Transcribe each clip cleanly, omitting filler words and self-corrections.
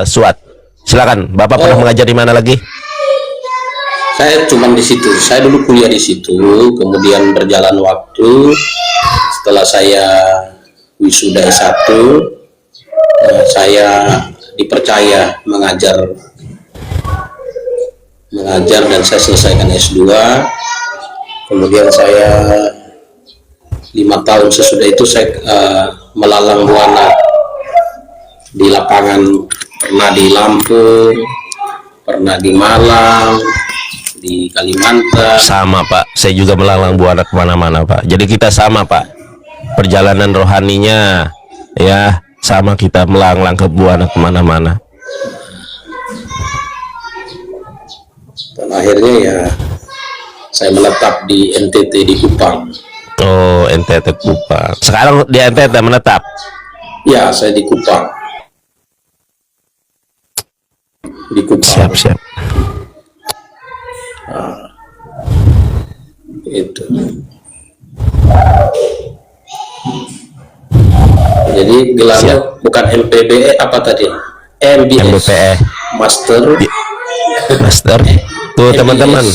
Suat. Silakan, Bapak pernah mengajar di mana lagi? Saya cuma di situ. Saya dulu kuliah di situ, kemudian berjalan waktu. Setelah saya wisuda S1, saya dipercaya mengajar dan saya selesaikan S2. Kemudian saya 5 tahun sesudah itu saya melalang buana di lapangan, pernah di Lampung, pernah di Malang, di Kalimantan. Sama Pak, saya juga melalang buana kemana-mana Pak. Jadi kita sama Pak, perjalanan rohaninya ya sama, kita melanglang ke buana kemana-mana. Dan akhirnya ya saya menetap di NTT di Kupang. Oh, NTT Kupang. Sekarang di NTT menetap? Ya, saya di Kupang. Di Kupang. Siap. Itu. Jadi gelarnya bukan MPBE apa tadi? MBPE. Master. Tuh teman-teman.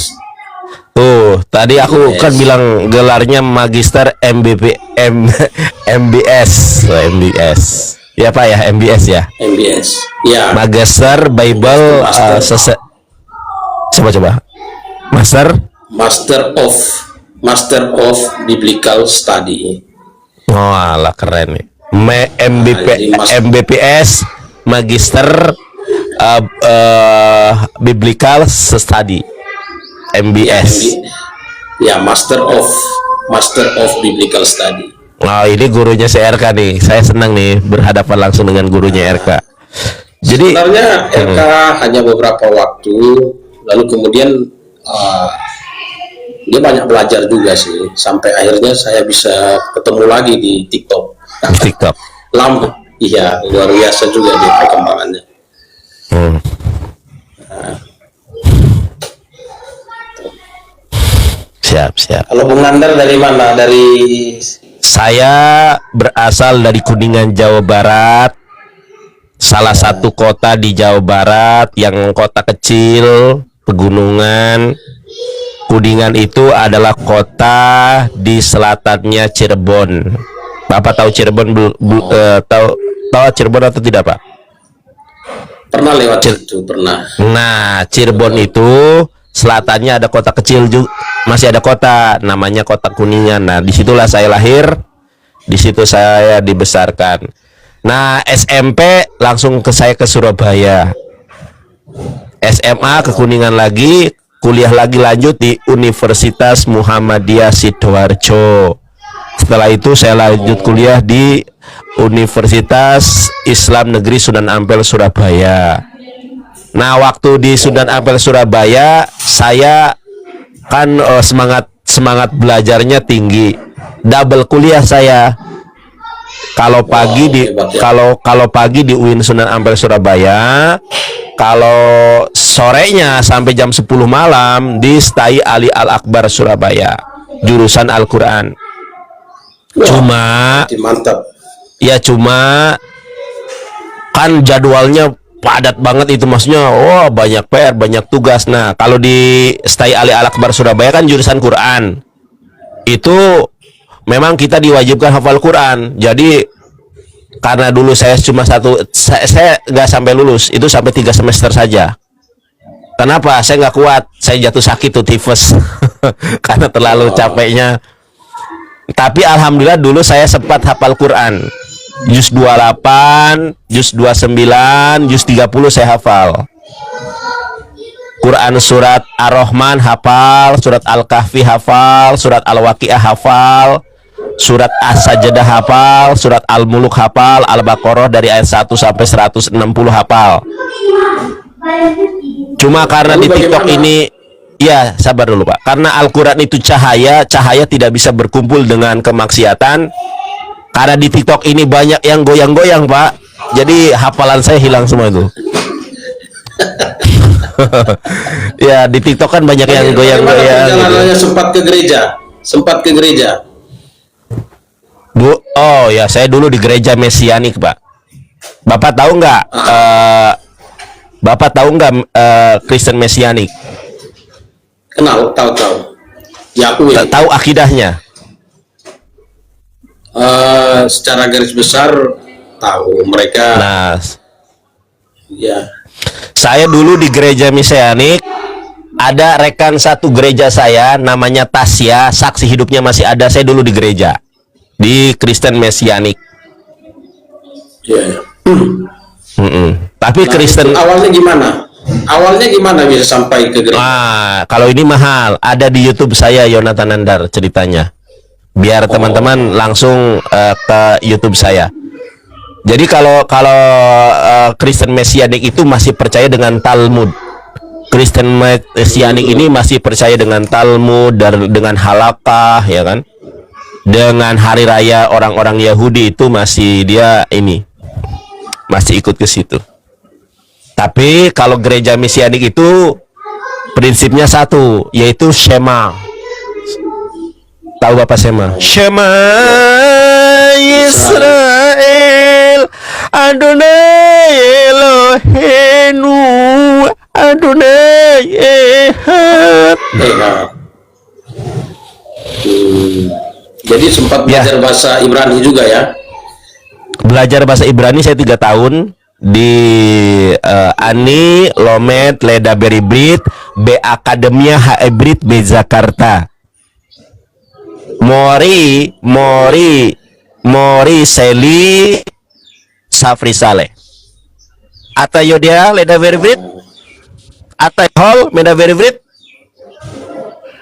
Tuh, tadi aku kan bilang gelarnya Magister MBS. Ya Pak ya, MBS ya. MBS. Ya. Magister Bible coba. Master of Biblical Study. Oh, alah keren nih. MBPS Magister Biblical Study. MBS. Ya, Master of Biblical Study. Oh, ini gurunya si RK nih. Saya senang nih berhadapan langsung dengan gurunya RK. Jadi sebenarnya RK hanya beberapa waktu, lalu kemudian dia banyak belajar juga sih, sampai akhirnya saya bisa ketemu lagi di TikTok. Lama, iya, luar biasa juga di perkembangannya. Siap. Kalau Bung Nandar dari mana? Saya berasal dari Kuningan, Jawa Barat. Salah satu kota di Jawa Barat yang kota kecil, pegunungan. Kuningan itu adalah kota di selatannya Cirebon. Bapak tahu Cirebon tahu Cirebon atau tidak, Pak? Pernah lewat itu, pernah. Nah, Cirebon itu selatannya ada kota kecil juga, masih ada kota namanya Kota Kuningan. Nah, disitulah saya lahir, di situ saya dibesarkan. Nah, SMP langsung saya ke Surabaya, SMA ke Kuningan lagi, kuliah lagi lanjut di Universitas Muhammadiyah Sidoarjo. Setelah itu saya lanjut kuliah di Universitas Islam Negeri Sunan Ampel Surabaya. Nah, waktu di Sunan Ampel Surabaya saya kan semangat belajarnya tinggi, double kuliah saya. Kalau pagi kalau pagi di UIN Sunan Ampel Surabaya, kalau sorenya sampai jam 10 malam di STAI Ali Al Akbar Surabaya, jurusan Al-Qur'an. Mantap. Ya, cuma kan jadwalnya padat banget itu, maksudnya banyak PR, banyak tugas. Nah, kalau di STAI Ali Al Akbar Surabaya kan jurusan Quran, itu memang kita diwajibkan hafal Quran. Jadi karena dulu saya cuma saya nggak sampai lulus, itu sampai 3 semester saja. Kenapa? Saya nggak kuat, saya jatuh sakit tuh, tifus. Karena terlalu capeknya. Tapi alhamdulillah dulu saya sempat hafal Quran, juz 28, juz 29, juz 30 saya hafal. Quran surat Ar-Rahman hafal, surat Al-Kahfi hafal, surat Al-Waqiah hafal, surat As-Sajdah hafal, surat Al-Muluk hafal, Al-Baqarah dari ayat 1 sampai 160 hafal. Cuma karena di TikTok ini, ya sabar dulu Pak, karena Al-Quran itu cahaya tidak bisa berkumpul dengan kemaksiatan. Karena di TikTok ini banyak yang goyang-goyang Pak, jadi hafalan saya hilang semua itu. Ya, di TikTok kan banyak yang goyang-goyang gitu. Sempat ke gereja Bu, oh ya, saya dulu di gereja Mesianik Pak. Bapak tahu nggak Bapak tahu nggak Kristen Mesianik? Kenal, tahu. Ya aku ya. Tahu akidahnya? Secara garis besar tahu mereka. Nah, Ya. saya dulu di gereja Mesianik, ada rekan satu gereja saya namanya Tasya, saksi hidupnya masih ada. Saya dulu di gereja di Kristen Mesianik. Ya. Tapi Nah, Kristen itu awalnya gimana? Awalnya gimana bisa sampai ke gereja? kalau ini mahal, ada di YouTube saya, Yonatan Nandar ceritanya. Biar teman-teman langsung ke YouTube saya. Jadi kalau Kristen Mesianik itu masih percaya dengan Talmud. Kristen Mesianik ini masih percaya dengan Talmud, dengan halakah, ya kan? Dengan hari raya orang-orang Yahudi itu masih dia ini masih ikut ke situ. Tapi kalau gereja Mesianik itu prinsipnya satu, yaitu Shema. Tahu Bapak Shema? Shema Israel Adonai Eloheinu Adonai Ehad. Jadi sempat belajar bahasa Ibrani juga ya? Belajar bahasa Ibrani saya 3 tahun di Ani Lomet Leda Beribrit B Akademia Hybrid B Jakarta. Mori Seli Safri Saleh. Ata Yodia Leda Beribrit. Ata Hol Meda Beribrit.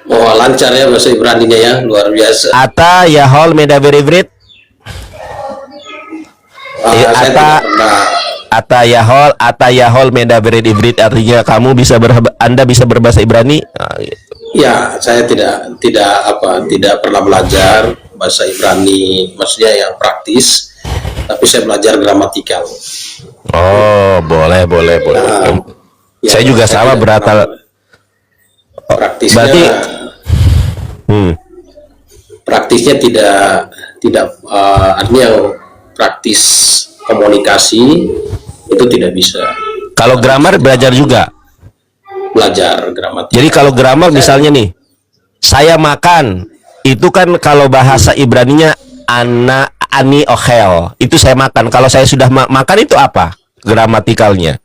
Oh, lancar ya bahasa Ibraninya ya, luar biasa. Ata Yahol Meda Beribrit. Saya tidak pernah. Ata Yahol Meda Beribrit artinya kamu bisa Anda bisa berbahasa Ibrani. Nah, gitu. Ya, saya tidak pernah belajar bahasa Ibrani, maksudnya yang praktis, tapi saya belajar gramatikal. Oh, boleh. Nah, Saya juga sama beratal. Praktisnya, Berarti praktisnya tidak artinya praktis komunikasi itu tidak bisa. kalau grammar belajar juga. Belajar gramatikal. Jadi kalau grammar misalnya nih, saya makan, itu kan kalau bahasa Ibraninya ani ochel, itu saya makan. Kalau saya sudah makan itu apa gramatikalnya?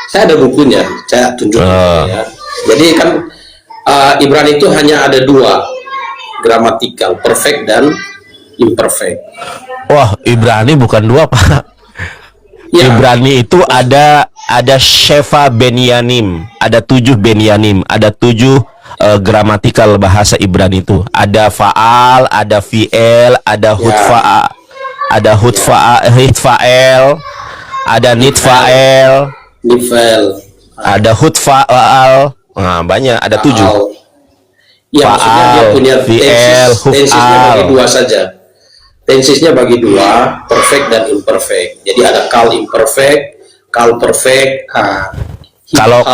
Saya ada bukunya, saya tunjukkan ya. Jadi kan Ibrani itu hanya ada 2, gramatikal, perfect dan imperfect. Wah, Ibrani bukan 2 Pak. Ya. Ibrani itu ada Sheva Benyanim, ada 7 Benyanim, ada 7 gramatikal bahasa Ibrani itu. Ada faal, ada fiel, ada hutfa, ada hitfael, ada nitfael, ada hutfaal. Nah, banyak, ada 7. Ya, maksudnya dia punya tensisnya bagi 2 saja. Tensisnya bagi 2, perfect dan imperfect. Jadi ada kal imperfect, kal perfect. Kalau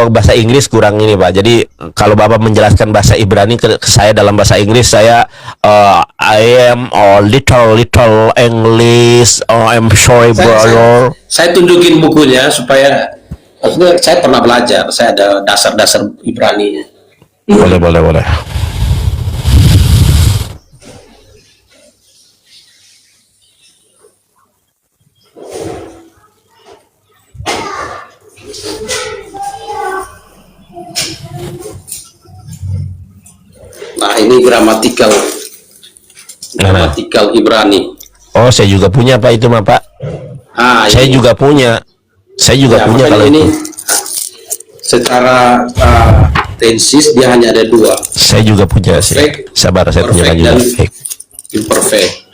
bahasa Inggris kurang ini Pak. Jadi kalau Bapak menjelaskan bahasa Ibrani ke saya dalam bahasa Inggris, saya I am a little English. I'm sorry brother. Saya tunjukin bukunya supaya maksudnya saya pernah belajar. Saya ada dasar-dasar Ibraninya. Boleh. Nah, ini gramatikal Ibrani. Oh, saya juga punya Pak itu mah Pak. Saya juga punya. Kalau ini itu. Secara tensis dia hanya ada 2. Saya juga punya sih. Sabar, saya punya lagi. Imperfect.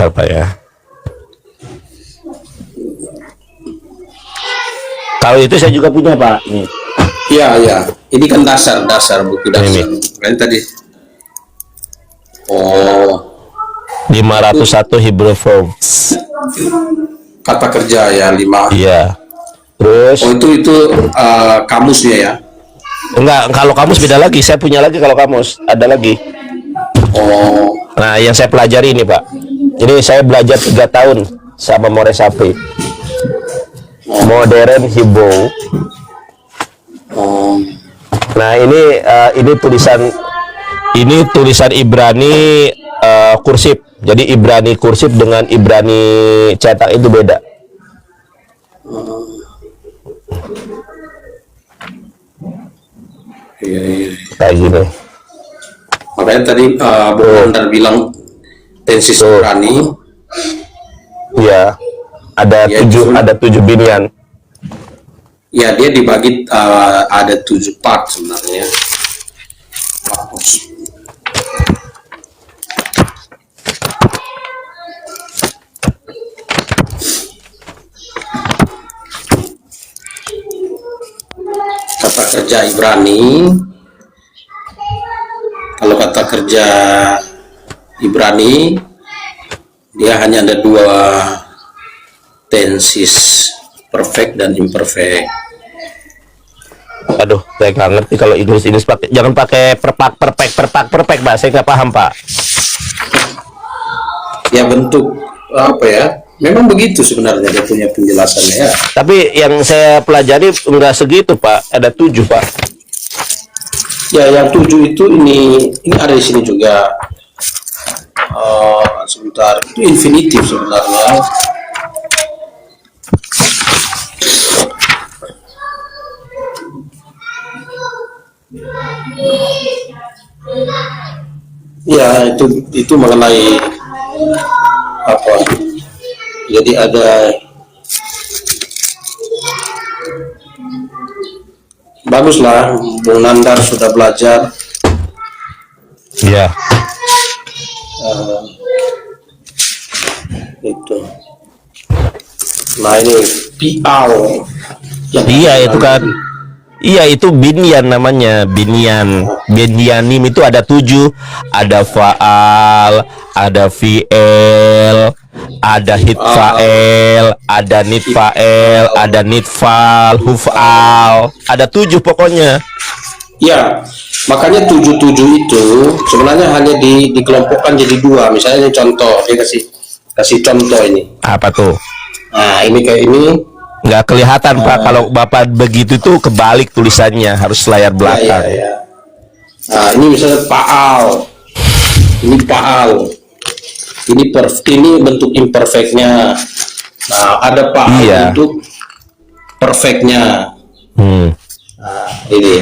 Apa ya? Kalau itu saya juga punya Pak. Nih. Iya. Ini kan dasar buku dasar. Ini. Kan tadi. Oh, 501 Hebrew verbs. Kata kerja ya 5. Iya. Terus Oh itu kamusnya ya. enggak, kalau kamus beda lagi. Saya punya lagi kalau kamus, ada lagi. Oh. Nah, yang saya pelajari ini, Pak. Jadi saya belajar 3 tahun sama More Sapri. Modern Hebrew. Oh. Nah, ini tulisan Ibrani kursif. Jadi Ibrani kursif dengan Ibrani cetak itu beda. Iya, iya. Kayak gini. Makanya tadi Bung Andar bilang tensis Ibrani. Iya. Ada Ya, 7 binian. Ya dia dibagi ada 7 part sebenarnya. Kata kerja Ibrani, kalau kata kerja Ibrani dia hanya ada 2 tenses, perfect dan imperfect. Aduh, saya nggak ngerti kalau Inggris ini. Jangan pakai perfect, Pak. Saya nggak paham, Pak. Ya bentuk apa ya? Memang begitu sebenarnya dia punya penjelasannya ya. Tapi yang saya pelajari enggak segitu, Pak. Ada 7, Pak. Ya yang 7 itu ini ada di sini juga. Sebentar, itu infinitif sebenarnya. Ya itu mengenai apa? Jadi ada baguslah Bung Nandar sudah belajar. Iya. Itu. Nah ini pial. Iya, itu kan. Iya, itu binyan namanya. Binyanim itu ada 7. Ada faal, ada fi'el, ada hitfael, ada nitfael, ada nitfal, hufal. Ada 7 pokoknya. Ya, makanya 77 itu sebenarnya hanya dikelompokkan jadi 2. Misalnya ini contoh, dia kasih contoh ini. Apa tuh? Nah, ini kayak ini. Nggak kelihatan, Pak. Kalau Bapak begitu tuh kebalik tulisannya, harus layar belakang. Ya. Nah, ini misalnya paal. Ini paal. Ini bentuk imperfectnya. Nah, ada paal bentuk perfectnya. Nah, ini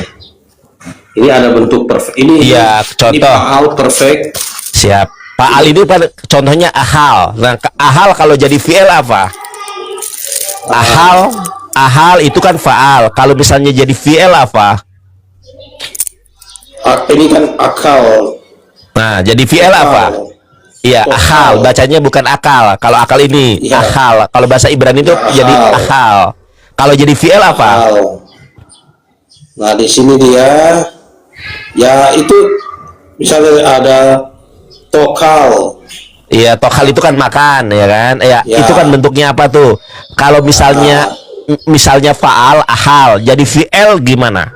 ada bentuk perfect. Ini contoh. Ini paal perfect. Siap. Paal ini contohnya ahal. Nah, ahal kalau jadi fi'il apa? Ahal itu kan faal. Kalau misalnya jadi fi'il apa? Ini kan akal. Nah, jadi fi'il apa? Iya, ahal. Bacanya bukan akal. Kalau akal ini ahal. Kalau bahasa Ibrani itu jadi ahal. Kalau jadi fi'il apa? Nah, di sini dia ya itu misalnya ada tokal. Iya, tokal itu kan makan, ya kan? Ya, itu kan bentuknya apa tuh? Kalau misalnya faal, ahal, jadi fi'il gimana?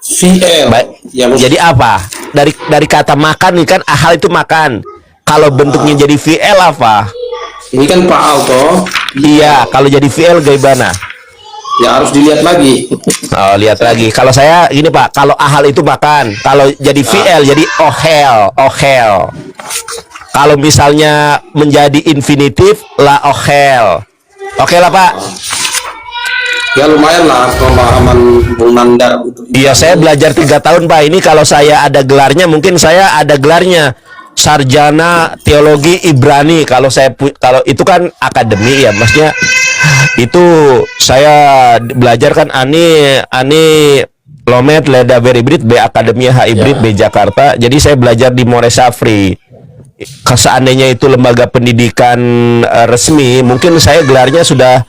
Fi'il. Jadi apa? Dari kata makan nih kan, ahal itu makan. Kalau bentuknya jadi fi'il apa? Ini kan faal toh? Iya, kalau jadi fi'il gimana? Ya harus dilihat lagi. Oh, lihat lagi. Kalau saya gini, Pak, kalau ahal itu makan, kalau jadi fi'il jadi ohel. Kalau misalnya menjadi infinitif la ohel. Oke lah, Pak. Ya lumayan lah pemahaman Bung Nandar. Iya, saya belajar 3 tahun, Pak. Ini kalau saya ada gelarnya, mungkin saya ada gelarnya sarjana teologi Ibrani. Kalau kalau itu kan akademi ya, maksudnya itu saya belajar kan ani Lomet Leda Veribrit B Akademia Hybrid B Jakarta. Jadi saya belajar di More Sapri. Seandainya itu lembaga pendidikan resmi, mungkin saya gelarnya sudah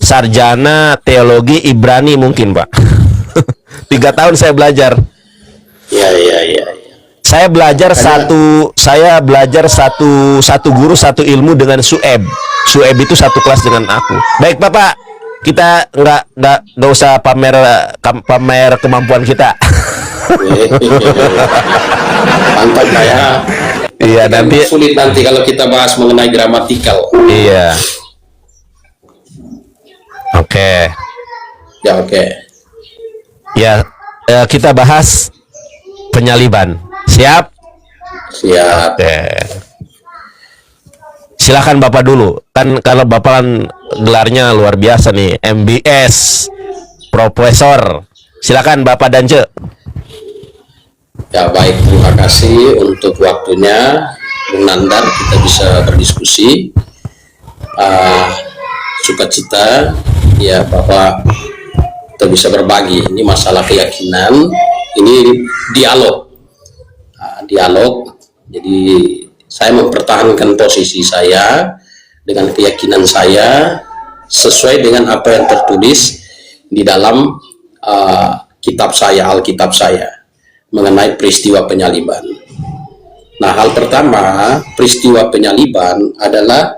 sarjana teologi Ibrani mungkin, Pak. 3 tahun saya belajar. Ya. Saya belajar satu guru satu ilmu dengan Sueb. Sueb itu satu kelas dengan aku. Baik Bapak, kita nggak usah pamer kemampuan kita. Mantap ya. Iya, nanti sulit nanti kalau kita bahas mengenai gramatikal. Iya. Oke. Ya, oke. Ya, kita bahas penyaliban. Siap? Siap. Oke. Silakan Bapak dulu. Kan kalau Bapak kan gelarnya luar biasa nih, MBS, Profesor. Silakan Bapak Dance. Ya, baik, terima kasih untuk waktunya, Bung Nandar, kita bisa berdiskusi. Sukacita ya Bapak kita bisa berbagi. Ini masalah keyakinan, ini dialog. Dialog. Jadi saya mempertahankan posisi saya dengan keyakinan saya sesuai dengan apa yang tertulis di dalam kitab saya, Alkitab saya, mengenai peristiwa penyaliban. Nah, hal pertama, peristiwa penyaliban adalah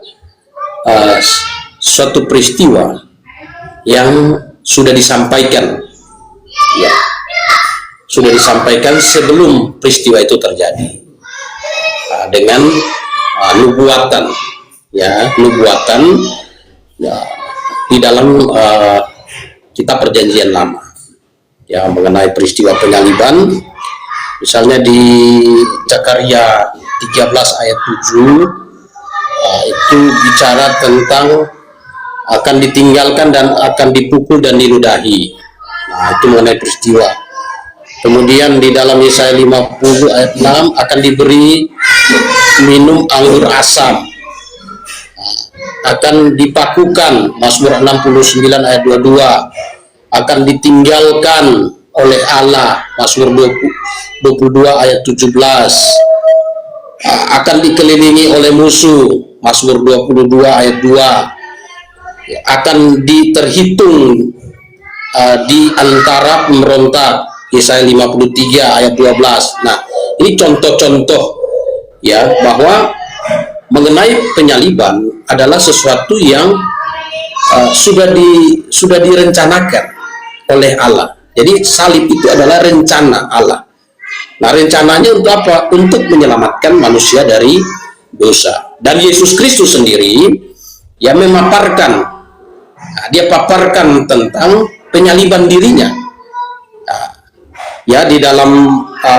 suatu peristiwa yang sudah disampaikan, ya, sudah disampaikan sebelum peristiwa itu terjadi, dengan nubuatan, ya, nubuatan ya, di dalam kitab Perjanjian Lama, ya, mengenai peristiwa penyaliban. Misalnya di Zakaria 13 ayat 7 itu bicara tentang akan ditinggalkan dan akan dipukul dan diludahi. Nah, itu mengenai peristiwa. Kemudian di dalam Yesaya 50 ayat 6 akan diberi minum anggur asam, akan dipakukan, Mazmur 69 ayat 22, akan ditinggalkan oleh Allah, Mazmur 22 ayat 17, akan dikelilingi oleh musuh, Mazmur 22 ayat 2, akan terhitung di antara pemberontak, Yesaya 53 ayat 12. Nah, ini contoh-contoh, ya, bahwa mengenai penyaliban adalah sesuatu yang sudah direncanakan oleh Allah. Jadi salib itu adalah rencana Allah. Nah, rencananya untuk apa? Untuk menyelamatkan manusia dari dosa. Dan Yesus Kristus sendiri yang memaparkan, dia paparkan tentang penyaliban dirinya. Ya, di dalam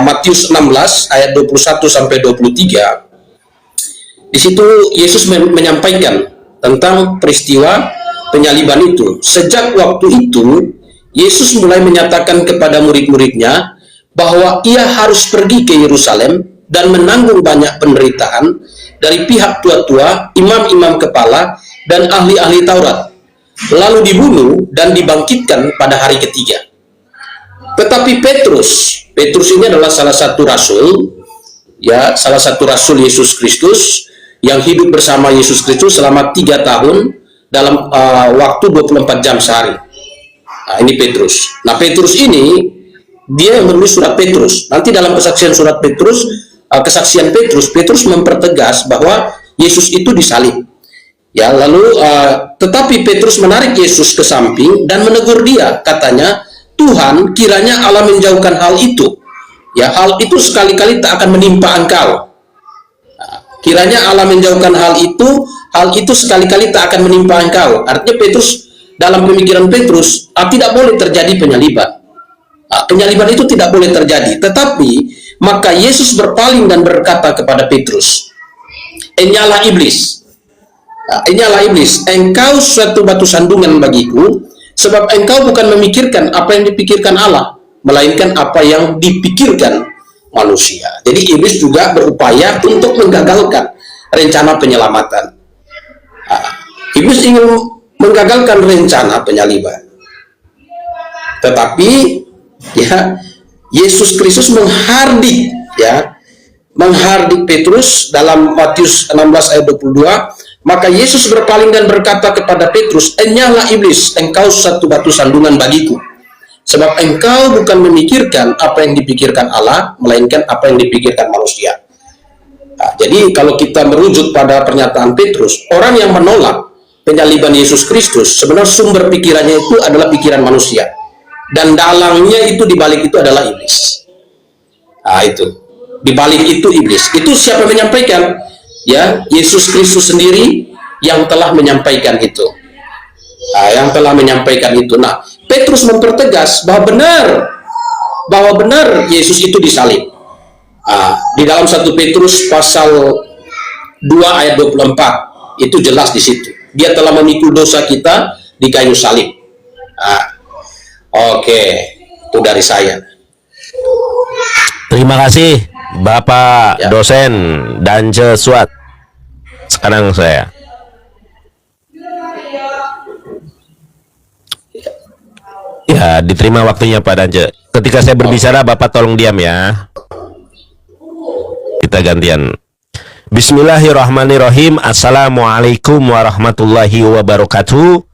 Matius 16 ayat 21 sampai 23, di situ Yesus menyampaikan tentang peristiwa penyaliban itu. Sejak waktu itu Yesus mulai menyatakan kepada murid-muridnya bahwa ia harus pergi ke Yerusalem dan menanggung banyak penderitaan dari pihak tua-tua, imam-imam kepala, dan ahli-ahli Taurat, lalu dibunuh dan dibangkitkan pada hari ketiga. Tetapi Petrus ini adalah salah satu rasul, ya, salah satu rasul Yesus Kristus yang hidup bersama Yesus Kristus selama 3 tahun dalam waktu 24 jam sehari. Nah, ini Petrus. Nah, Petrus ini dia yang menulis surat Petrus. Nanti dalam kesaksian surat Petrus, Petrus mempertegas bahwa Yesus itu disalib. Ya, lalu tetapi Petrus menarik Yesus ke samping dan menegur dia, katanya, "Tuhan, kiranya Allah menjauhkan hal itu. Ya, hal itu sekali-kali tak akan menimpa engkau." Nah, kiranya Allah menjauhkan hal itu sekali-kali tak akan menimpa engkau. Artinya Petrus, dalam pemikiran Petrus, tidak boleh terjadi penyaliban. Penyaliban itu tidak boleh terjadi. Tetapi maka Yesus berpaling dan berkata kepada Petrus, "Enyalah iblis. Enyalah iblis, engkau suatu batu sandungan bagiku, sebab engkau bukan memikirkan apa yang dipikirkan Allah, melainkan apa yang dipikirkan manusia." Jadi iblis juga berupaya untuk menggagalkan rencana penyelamatan. Iblis ingin menggagalkan rencana penyaliban. Tetapi, ya, Yesus Kristus menghardik Petrus dalam Matius 16 ayat 22. Maka Yesus berpaling dan berkata kepada Petrus, "Enyalah iblis, engkau satu batu sandungan bagiku. Sebab engkau bukan memikirkan apa yang dipikirkan Allah, melainkan apa yang dipikirkan manusia. Nah, jadi kalau kita merujuk pada pernyataan Petrus, orang yang menolak penyaliban Yesus Kristus, sebenarnya sumber pikirannya itu adalah pikiran manusia. Dan dalangnya itu, dibalik itu adalah iblis. Nah, itu. Dibalik itu iblis. Itu siapa yang menyampaikan? Ya, Yesus Kristus sendiri yang telah menyampaikan itu. Nah, yang telah menyampaikan itu. Nah, Petrus mempertegas bahwa benar Yesus itu disalib. Nah, di dalam 1 Petrus pasal 2 ayat 24 itu jelas di situ. Dia telah memikul dosa kita di kayu salib. Nah, oke, itu dari saya. Terima kasih Bapak dosen Dance Suat. Sekarang saya. Ya, diterima waktunya Pak Dance. Ketika saya berbicara, Bapak tolong diam ya. Kita gantian. Bismillahirrahmanirrahim. Assalamualaikum warahmatullahi wabarakatuh.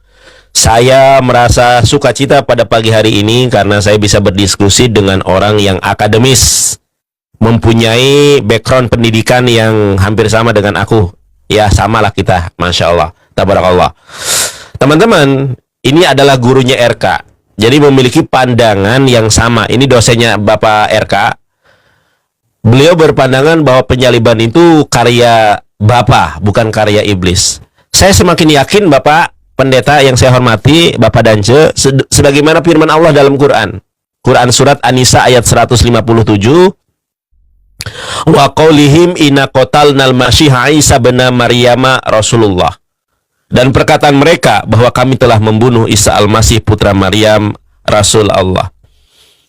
Saya merasa sukacita pada pagi hari ini karena saya bisa berdiskusi dengan orang yang akademis, mempunyai background pendidikan yang hampir sama dengan aku. Ya, samalah kita, Masya Allah, tabarakallah. Teman-teman, ini adalah gurunya RK, jadi memiliki pandangan yang sama. Ini dosennya Bapak RK. Beliau berpandangan bahwa penyaliban itu karya Bapak, bukan karya iblis. Saya semakin yakin Bapak Pendeta yang saya hormati, Bapak Dance, sebagaimana firman Allah dalam Quran. Quran surat An-Nisa ayat 157. Wa qaulihim inna qatalnal masyiha Isa bin Maryam Rasulullah. Dan perkataan mereka bahwa kami telah membunuh Isa al-Masih putra Maryam Rasul Allah.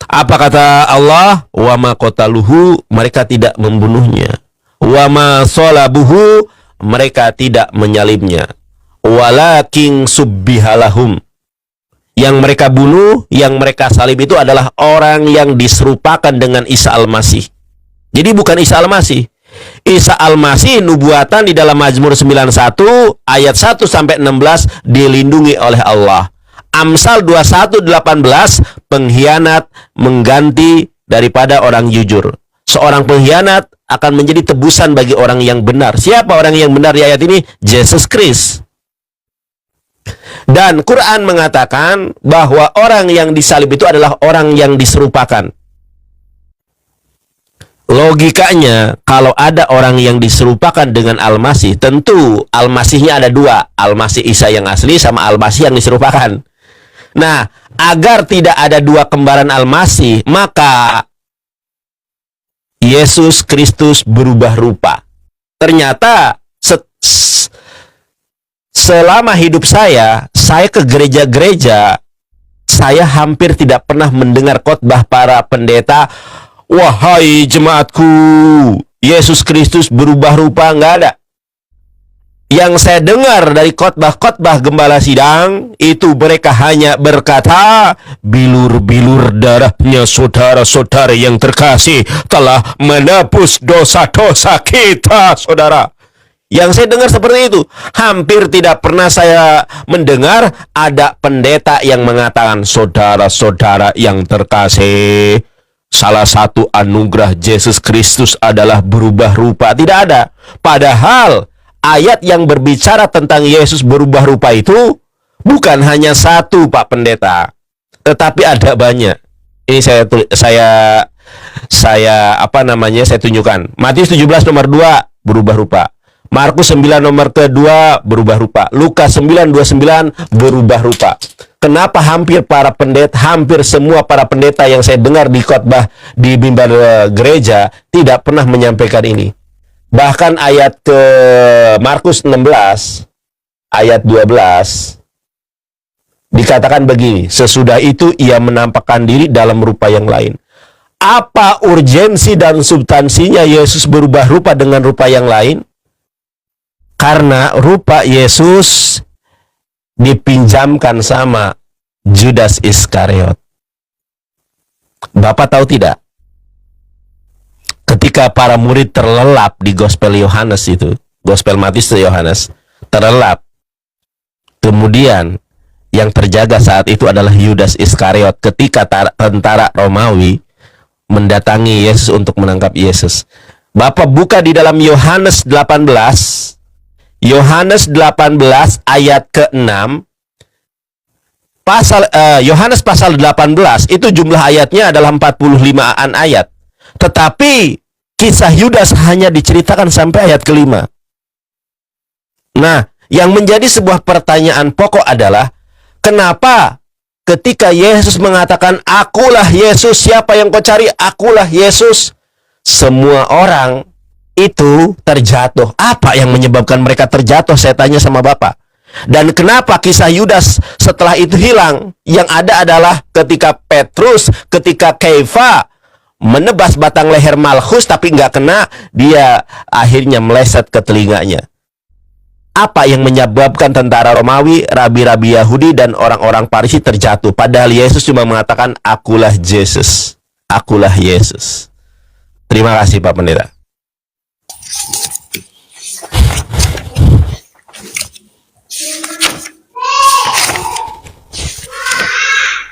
Apa kata Allah? Wa ma qataluhu, mereka tidak membunuhnya. Wa ma salabuhu, mereka tidak menyalibnya. Walakin subbihalahum, yang mereka bunuh, yang mereka salib itu adalah orang yang diserupakan dengan Isa al-Masih. Jadi bukan Isa al-Masih. Isa al-Masih nubuatan di dalam Mazmur 91 ayat 1 sampai 16 dilindungi oleh Allah. Amsal 21:18, pengkhianat mengganti daripada orang jujur. Seorang pengkhianat akan menjadi tebusan bagi orang yang benar. Siapa orang yang benar di ayat ini? Yesus Kristus. Dan Quran mengatakan bahwa orang yang disalib itu adalah orang yang diserupakan. Logikanya, kalau ada orang yang diserupakan dengan Al-Masih, tentu Al-Masihnya ada dua. Al-Masih Isa yang asli sama Al-Masih yang diserupakan. Nah, agar tidak ada dua kembaran Al-Masih, maka Yesus Kristus berubah rupa. Ternyata selama hidup saya ke gereja-gereja, saya hampir tidak pernah mendengar khotbah para pendeta, wahai jemaatku, Yesus Kristus berubah rupa, nggak ada. Yang saya dengar dari khotbah-khotbah gembala sidang, itu mereka hanya berkata, bilur-bilur darahnya saudara-saudara yang terkasih telah menebus dosa-dosa kita, saudara. Yang saya dengar seperti itu. Hampir tidak pernah saya mendengar ada pendeta yang mengatakan, saudara-saudara yang terkasih, salah satu anugerah Yesus Kristus adalah berubah rupa. Tidak ada. Padahal ayat yang berbicara tentang Yesus berubah rupa itu bukan hanya satu, Pak Pendeta, tetapi ada banyak. Ini saya tunjukkan. Matius 17 nomor 2 berubah rupa. Markus 9 nomor ke-2 berubah rupa. Lukas 9:29 berubah rupa. Kenapa hampir semua para pendeta yang saya dengar di khotbah di mimbar gereja tidak pernah menyampaikan ini? Bahkan ayat ke Markus 16 ayat 12 dikatakan begini, sesudah itu ia menampakkan diri dalam rupa yang lain. Apa urgensi dan substansinya Yesus berubah rupa dengan rupa yang lain? Karena rupa Yesus dipinjamkan sama Judas Iskariot. Bapak tahu tidak? Ketika para murid terlelap di Gospel Yohanes itu, Gospel Matius dan Yohanes, terlelap. Kemudian yang terjaga saat itu adalah Yudas Iskariot ketika tentara Romawi mendatangi Yesus untuk menangkap Yesus. Bapak buka di dalam Yohanes 18 ayat ke-6. Yohanes pasal 18 itu jumlah ayatnya adalah 45-an ayat. Tetapi kisah Yudas hanya diceritakan sampai ayat ke-5. Nah, yang menjadi sebuah pertanyaan pokok adalah kenapa ketika Yesus mengatakan, "Akulah Yesus, siapa yang kau cari? Akulah Yesus." Semua orang itu terjatuh. Apa yang menyebabkan mereka terjatuh? Saya tanya sama Bapak. Dan kenapa kisah Yudas setelah itu hilang? Yang ada adalah ketika Petrus, ketika Kefa menebas batang leher Malchus tapi nggak kena, dia akhirnya meleset ke telinganya. Apa yang menyebabkan tentara Romawi, rabi-rabi Yahudi, dan orang-orang Farisi terjatuh? Padahal Yesus cuma mengatakan, "Akulah Yesus, akulah Yesus." Terima kasih Pak Pendeta.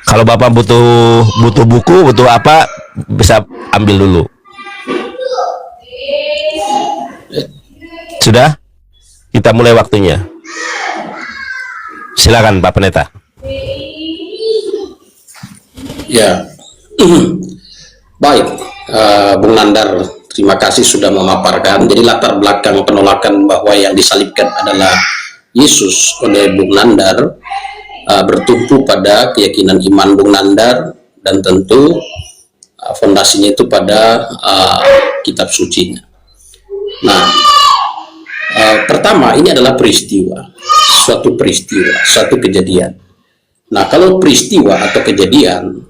Kalau Bapak butuh buku, butuh apa, bisa ambil dulu. Sudah? Kita mulai waktunya. Silakan Pak Pendeta. Ya, baik, Bung Nandar, terima kasih sudah memaparkan. Jadi latar belakang penolakan bahwa yang disalibkan adalah Yesus oleh Bung Nandar bertumpu pada keyakinan iman Bung Nandar, dan tentu fondasinya itu pada kitab sucinya. Nah, pertama, ini adalah peristiwa, suatu kejadian. Nah, kalau peristiwa atau kejadian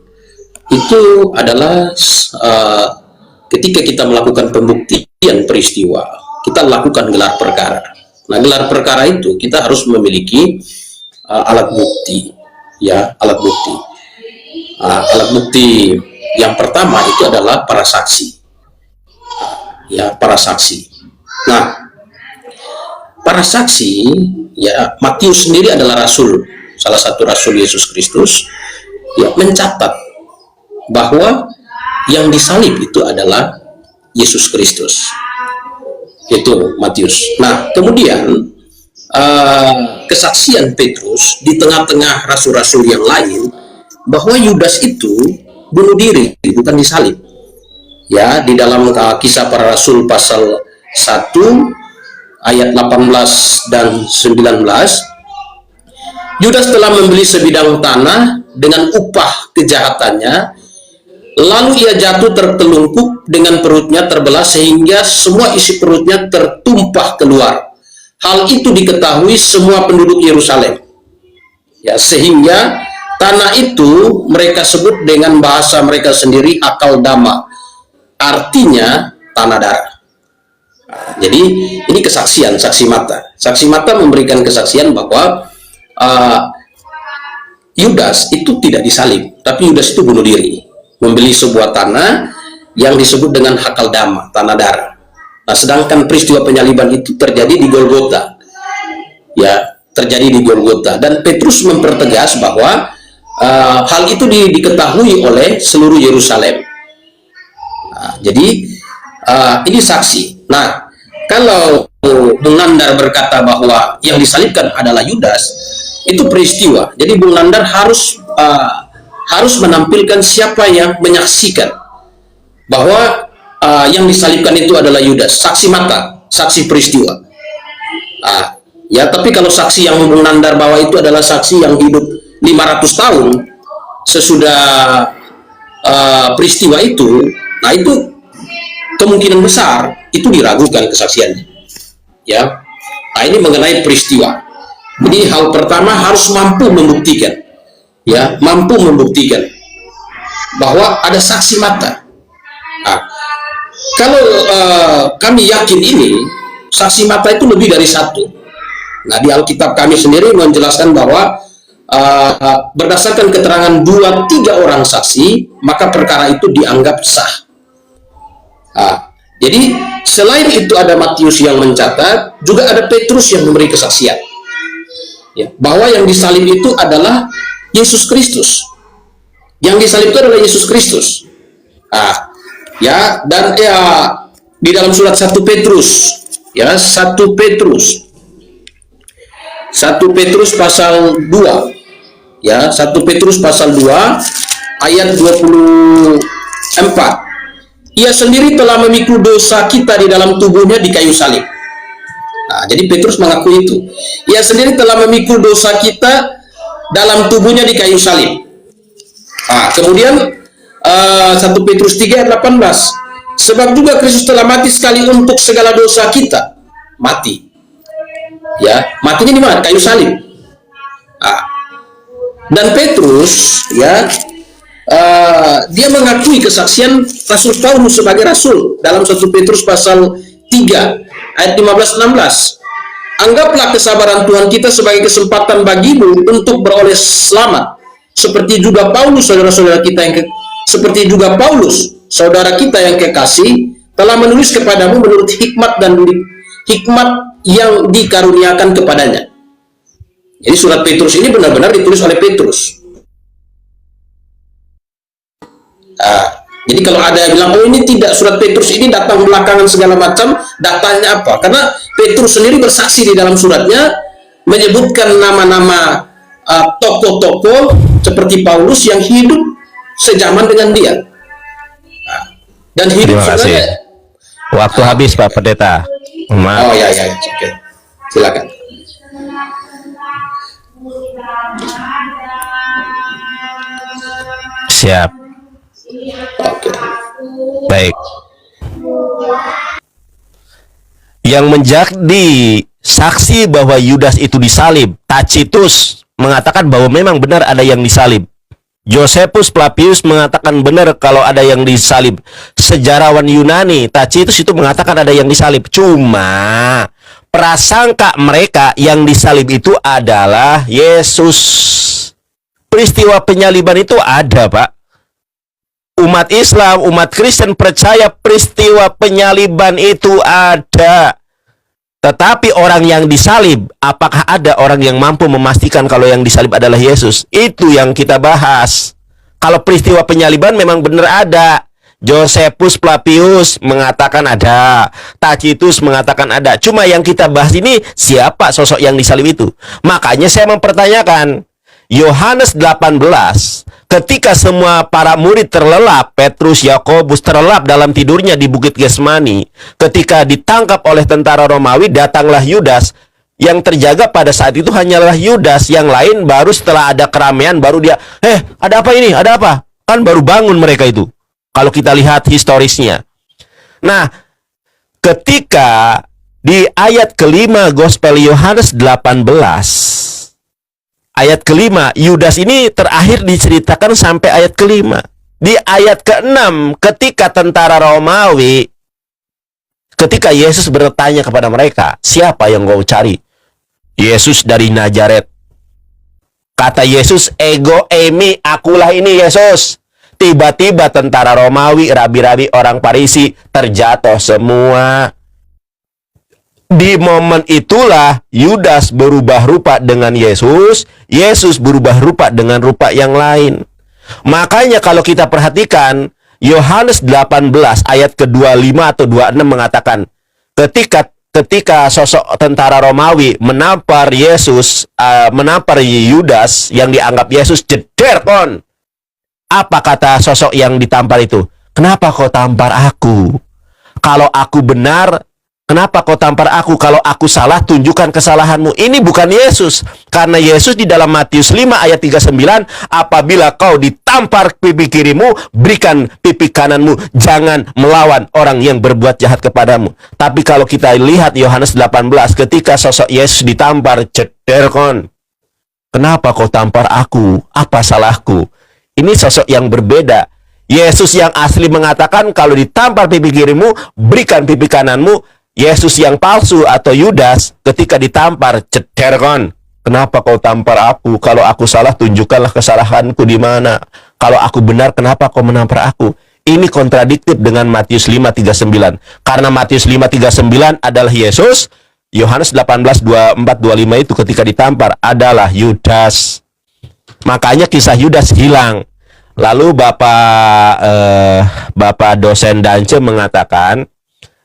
itu adalah ketika kita melakukan pembuktian peristiwa, kita lakukan gelar perkara. Nah, gelar perkara itu kita harus memiliki alat bukti, ya, alat bukti. Alat bukti yang pertama itu adalah para saksi, ya, para saksi. Nah, para saksi, ya, Matius sendiri adalah rasul, salah satu rasul Yesus Kristus, ya, mencatat bahwa yang disalib itu adalah Yesus Kristus. Itu Matius. Nah, kemudian kesaksian Petrus di tengah-tengah rasul-rasul yang lain bahwa Yudas itu bunuh diri, bukan disalib. Ya, di dalam Kisah Para Rasul pasal 1 ayat 18 dan 19, Yudas telah membeli sebidang tanah dengan upah kejahatannya, lalu ia jatuh tertelungkup dengan perutnya terbelah sehingga semua isi perutnya tertumpah keluar. Hal itu diketahui semua penduduk Yerusalem. Ya, sehingga tanah itu mereka sebut dengan bahasa mereka sendiri Akeldama, artinya tanah darah. Jadi ini kesaksian, saksi mata. Saksi mata memberikan kesaksian bahwa Yudas itu tidak disalib, tapi Yudas itu bunuh diri, membeli sebuah tanah yang disebut dengan Akeldama, tanah darah. Nah, sedangkan peristiwa penyaliban itu terjadi di Golgota, ya, terjadi di Golgota. Dan Petrus mempertegas bahwa hal itu diketahui oleh seluruh Yerusalem. Nah, jadi ini saksi. Nah, kalau Bung Nandar berkata bahwa yang disalibkan adalah Yudas, itu peristiwa. Jadi Bung Nandar harus menampilkan siapa yang menyaksikan bahwa yang disalibkan itu adalah Yudas, saksi mata, saksi peristiwa. Ya, tapi kalau saksi yang Bung Nandar bawa itu adalah saksi yang hidup 500 tahun sesudah peristiwa itu, nah itu kemungkinan besar itu diragukan kesaksiannya. Ya, nah ini mengenai peristiwa. Jadi hal pertama harus mampu membuktikan, ya, mampu membuktikan bahwa ada saksi mata. Nah, kalau kami yakin ini saksi mata itu lebih dari satu. Nah, di Alkitab kami sendiri menjelaskan bahwa berdasarkan keterangan 2-3 orang saksi, maka perkara itu dianggap sah. Jadi selain itu ada Matius yang mencatat, juga ada Petrus yang memberi kesaksian. Ya, bahwa yang disalib itu adalah Yesus Kristus. Yang disalib itu adalah Yesus Kristus. Ah, ya, dan ya di dalam surat 1 Petrus, ya, 1 Petrus pasal 2, ya, 1 Petrus pasal 2 ayat 24. Ia sendiri telah memikul dosa kita di dalam tubuhnya di kayu salib. Nah, jadi Petrus mengakui itu. Ia sendiri telah memikul dosa kita dalam tubuhnya di kayu salib. Nah, kemudian 1 Petrus 3 ayat 18. Sebab juga Kristus telah mati sekali untuk segala dosa kita. Mati. Ya, matinya di mana? Kayu salib. Nah, dan Petrus, ya, dia mengakui kesaksian Rasul Paulus sebagai rasul dalam 1 Petrus pasal 3 ayat 15-16. Anggaplah kesabaran Tuhan kita sebagai kesempatan bagimu untuk beroleh selamat, seperti juga Paulus saudara-saudara kita yang seperti juga Paulus saudara kita yang kekasih telah menulis kepadamu menurut hikmat yang dikaruniakan kepadanya. Jadi surat Petrus ini benar-benar ditulis oleh Petrus. Jadi kalau ada yang bilang, oh ini tidak, surat Petrus ini datang belakangan segala macam, datanya apa? Karena Petrus sendiri bersaksi di dalam suratnya, menyebutkan nama-nama tokoh-tokoh seperti Paulus yang hidup sejaman dengan dia. Dan hidup sebenarnya. Waktu habis Pak Pendeta. Oh ya, oke. Silakan. Siap. Oke. Baik. Yang menjadi saksi bahwa Yudas itu disalib, Tacitus mengatakan bahwa memang benar ada yang disalib. Josephus Flavius mengatakan benar kalau ada yang disalib. Sejarawan Yunani Tacitus itu mengatakan ada yang disalib. Cuma prasangka mereka yang disalib itu adalah Yesus. Peristiwa penyaliban itu ada, Pak. Umat Islam, umat Kristen percaya peristiwa penyaliban itu ada. Tetapi orang yang disalib, apakah ada orang yang mampu memastikan kalau yang disalib adalah Yesus? Itu yang kita bahas. Kalau peristiwa penyaliban memang benar ada. Josephus Flavius mengatakan ada. Tacitus mengatakan ada. Cuma yang kita bahas ini siapa sosok yang disalib itu? Makanya saya mempertanyakan Yohanes 18, ketika semua para murid terlelap, Petrus, Yakobus terlelap dalam tidurnya di Bukit Getsemani, ketika ditangkap oleh tentara Romawi, datanglah Yudas. Yang terjaga pada saat itu hanyalah Yudas, yang lain baru setelah ada keramaian, baru dia, ada apa ini? Ada apa? Kan baru bangun mereka itu, kalau kita lihat historisnya. Nah, ketika di ayat kelima Gospel Yohanes 18, ayat kelima, Yudas ini terakhir diceritakan sampai ayat kelima. Di ayat keenam, ketika tentara Romawi, ketika Yesus bertanya kepada mereka, siapa yang kau cari? Yesus dari Nazaret. Kata Yesus, ego emi, akulah ini Yesus. Tiba-tiba tentara Romawi, rabi-rabi orang Farisi terjatuh semua. Di momen itulah Yudas berubah rupa dengan Yesus, Yesus berubah rupa dengan rupa yang lain. Makanya kalau kita perhatikan Yohanes 18 ayat ke-25 atau 26 mengatakan, ketika sosok tentara Romawi menampar Yesus, menampar Yudas yang dianggap Yesus, jeder kon. Apa kata sosok yang ditampar itu? Kenapa kau tampar aku? Kalau aku benar, kenapa kau tampar aku? Kalau aku salah, tunjukkan kesalahanmu. Ini bukan Yesus. Karena Yesus di dalam Matius 5 ayat 39, apabila kau ditampar pipi kirimu, berikan pipi kananmu. Jangan melawan orang yang berbuat jahat kepadamu. Tapi kalau kita lihat Yohanes 18, ketika sosok Yesus ditampar, cederkon. Kenapa kau tampar aku? Apa salahku? Ini sosok yang berbeda. Yesus yang asli mengatakan, kalau ditampar pipi kirimu, berikan pipi kananmu. Yesus yang palsu atau Yudas ketika ditampar, cederkon. Kenapa kau tampar aku? Kalau aku salah, tunjukkanlah kesalahanku di mana. Kalau aku benar, kenapa kau menampar aku? Ini kontradiktif dengan Matius 5:39. Karena Matius 5:39 adalah Yesus, Yohanes 18:24-25 itu ketika ditampar adalah Yudas. Makanya kisah Yudas hilang. Lalu Bapak dosen Dance mengatakan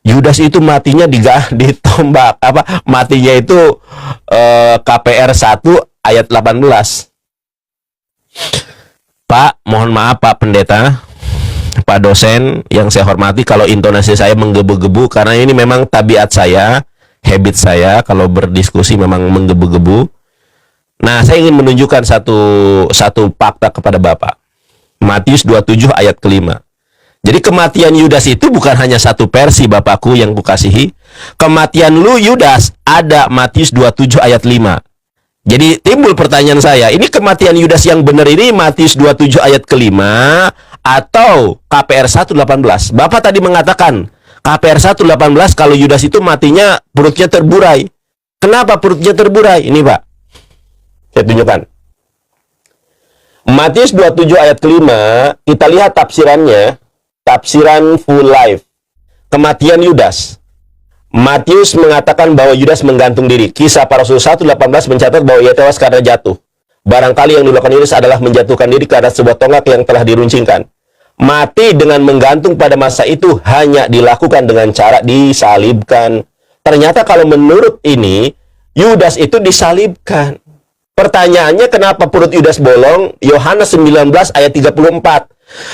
Yudas itu matinya ditombak. Matinya itu KPR 1 ayat 18. Pak, mohon maaf Pak Pendeta, Pak dosen yang saya hormati kalau intonasi saya menggebu-gebu, karena ini memang tabiat saya, habit saya kalau berdiskusi memang menggebu-gebu. Nah, saya ingin menunjukkan satu fakta kepada Bapak. Matius 27 ayat ke-5. Jadi kematian Yudas itu bukan hanya satu versi Bapakku yang kukasihi. Kematian lu Yudas ada Matius 27 ayat 5. Jadi timbul pertanyaan saya, ini kematian Yudas yang benar ini Matius 27 ayat ke-5 atau KPR 1:18? Bapak tadi mengatakan KPR 1:18 kalau Yudas itu matinya perutnya terburai. Kenapa perutnya terburai? Ini Pak, saya tunjukkan. Matius 27 ayat ke-5, kita lihat tafsirannya, tafsiran Full Life. Kematian Yudas. Matius mengatakan bahwa Yudas menggantung diri. Kisah Para Rasul 1:18 mencatat bahwa ia tewas karena jatuh. Barangkali yang dilakukan Yudas adalah menjatuhkan diri ke atas sebuah tonggak yang telah diruncingkan. Mati dengan menggantung pada masa itu hanya dilakukan dengan cara disalibkan. Ternyata kalau menurut ini, Yudas itu disalibkan. Pertanyaannya, kenapa perut Yudas bolong? Yohanes 19 ayat 34.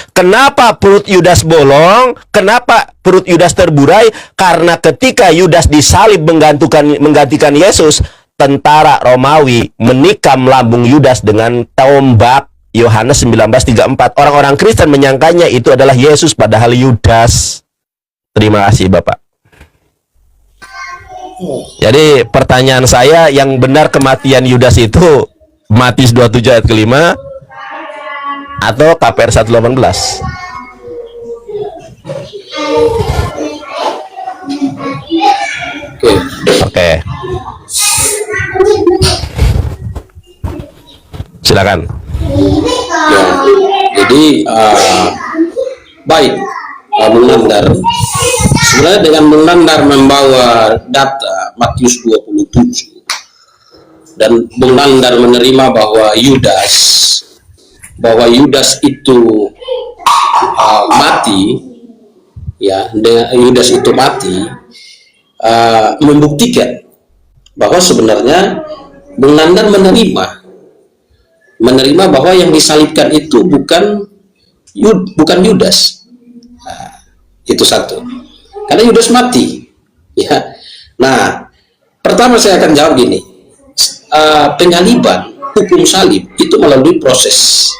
Kenapa perut Yudas bolong? Kenapa perut Yudas terburai? Karena ketika Yudas disalib menggantikan Yesus, tentara Romawi menikam lambung Yudas dengan tombak. Yohanes 19:34. Orang-orang Kristen menyangkanya itu adalah Yesus, padahal Yudas. Terima kasih Bapak. Jadi pertanyaan saya, yang benar kematian Yudas itu Matius 27 ayat ke-5 atau KPR 1:18? Oke. Silakan. Ya, jadi baik, Bung Nandar. Sebenarnya dengan Bung Nandar membawa data Matius 27 dan Bung Nandar menerima bahwa Yudas itu mati, ya, Yudas itu mati, membuktikan bahwa sebenarnya Bung Nandar menerima bahwa yang disalibkan itu bukan Yudas. Nah, itu satu. Karena Yudas mati, ya. Nah, pertama saya akan jawab gini. Penyaliban, hukum salib itu melalui proses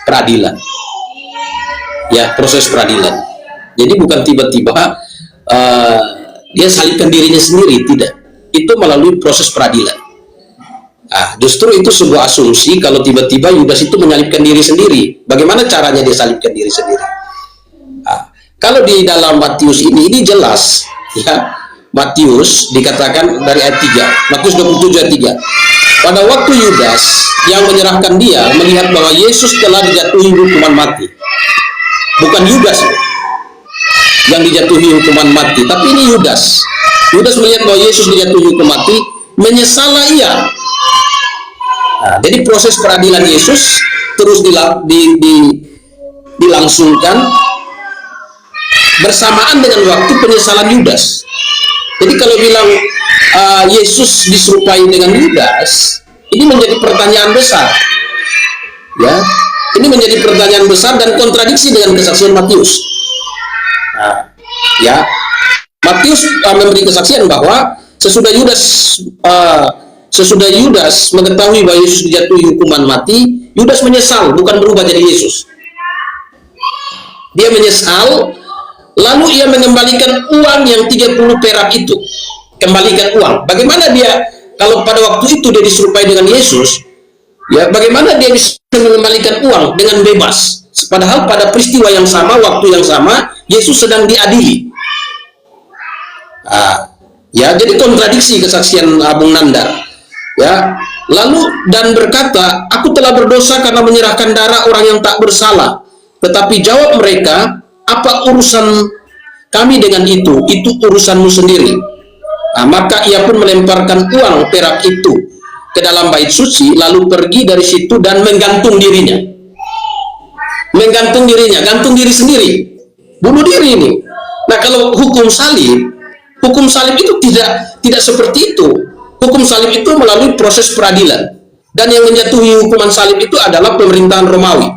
peradilan. Ya, proses peradilan. Jadi bukan tiba-tiba dia salibkan dirinya sendiri, tidak. Itu melalui proses peradilan. Nah, justru itu sebuah asumsi kalau tiba-tiba Yudas itu menyalibkan diri sendiri. Bagaimana caranya dia salibkan diri sendiri? Nah, kalau di dalam Matius ini jelas, ya. Matius dikatakan dari ayat 3, Matius 27 ayat 3. Pada waktu Yudas yang menyerahkan dia melihat bahwa Yesus telah dijatuhi hukuman mati. Bukan Yudas yang dijatuhi hukuman mati, tapi ini Yudas. Yudas melihat bahwa Yesus dijatuhi hukuman mati, menyesallah ia. Nah, jadi proses peradilan Yesus terus dilangsungkan bersamaan dengan waktu penyesalan Yudas. Jadi kalau bilang Yesus diserupai dengan Yudas, ini menjadi pertanyaan besar, ya. Ini menjadi pertanyaan besar dan kontradiksi dengan kesaksian Matius. Nah, ya, Matius memberi kesaksian bahwa sesudah Yudas mengetahui bahwa Yesus dijatuhi hukuman mati, Yudas menyesal, bukan berubah jadi Yesus. Dia menyesal, lalu ia mengembalikan uang yang 30 perak itu. Kembalikan uang. Bagaimana dia, kalau pada waktu itu dia diserupai dengan Yesus, ya, bagaimana dia bisa mengembalikan uang dengan bebas? Padahal pada peristiwa yang sama, waktu yang sama, Yesus sedang diadili. Ya, jadi kontradiksi kesaksian Bung Nandar. Ya, lalu dan berkata, aku telah berdosa karena menyerahkan darah orang yang tak bersalah. Tetapi jawab mereka, apa urusan kami dengan itu? Itu urusanmu sendiri. Maka ia pun melemparkan uang perak itu ke dalam bait suci, lalu pergi dari situ dan menggantung dirinya. Menggantung dirinya, gantung diri sendiri, bunuh diri ini. Nah, kalau hukum salib itu tidak seperti itu. Hukum salib itu melalui proses peradilan, dan yang menjatuhi hukuman salib itu adalah pemerintahan Romawi.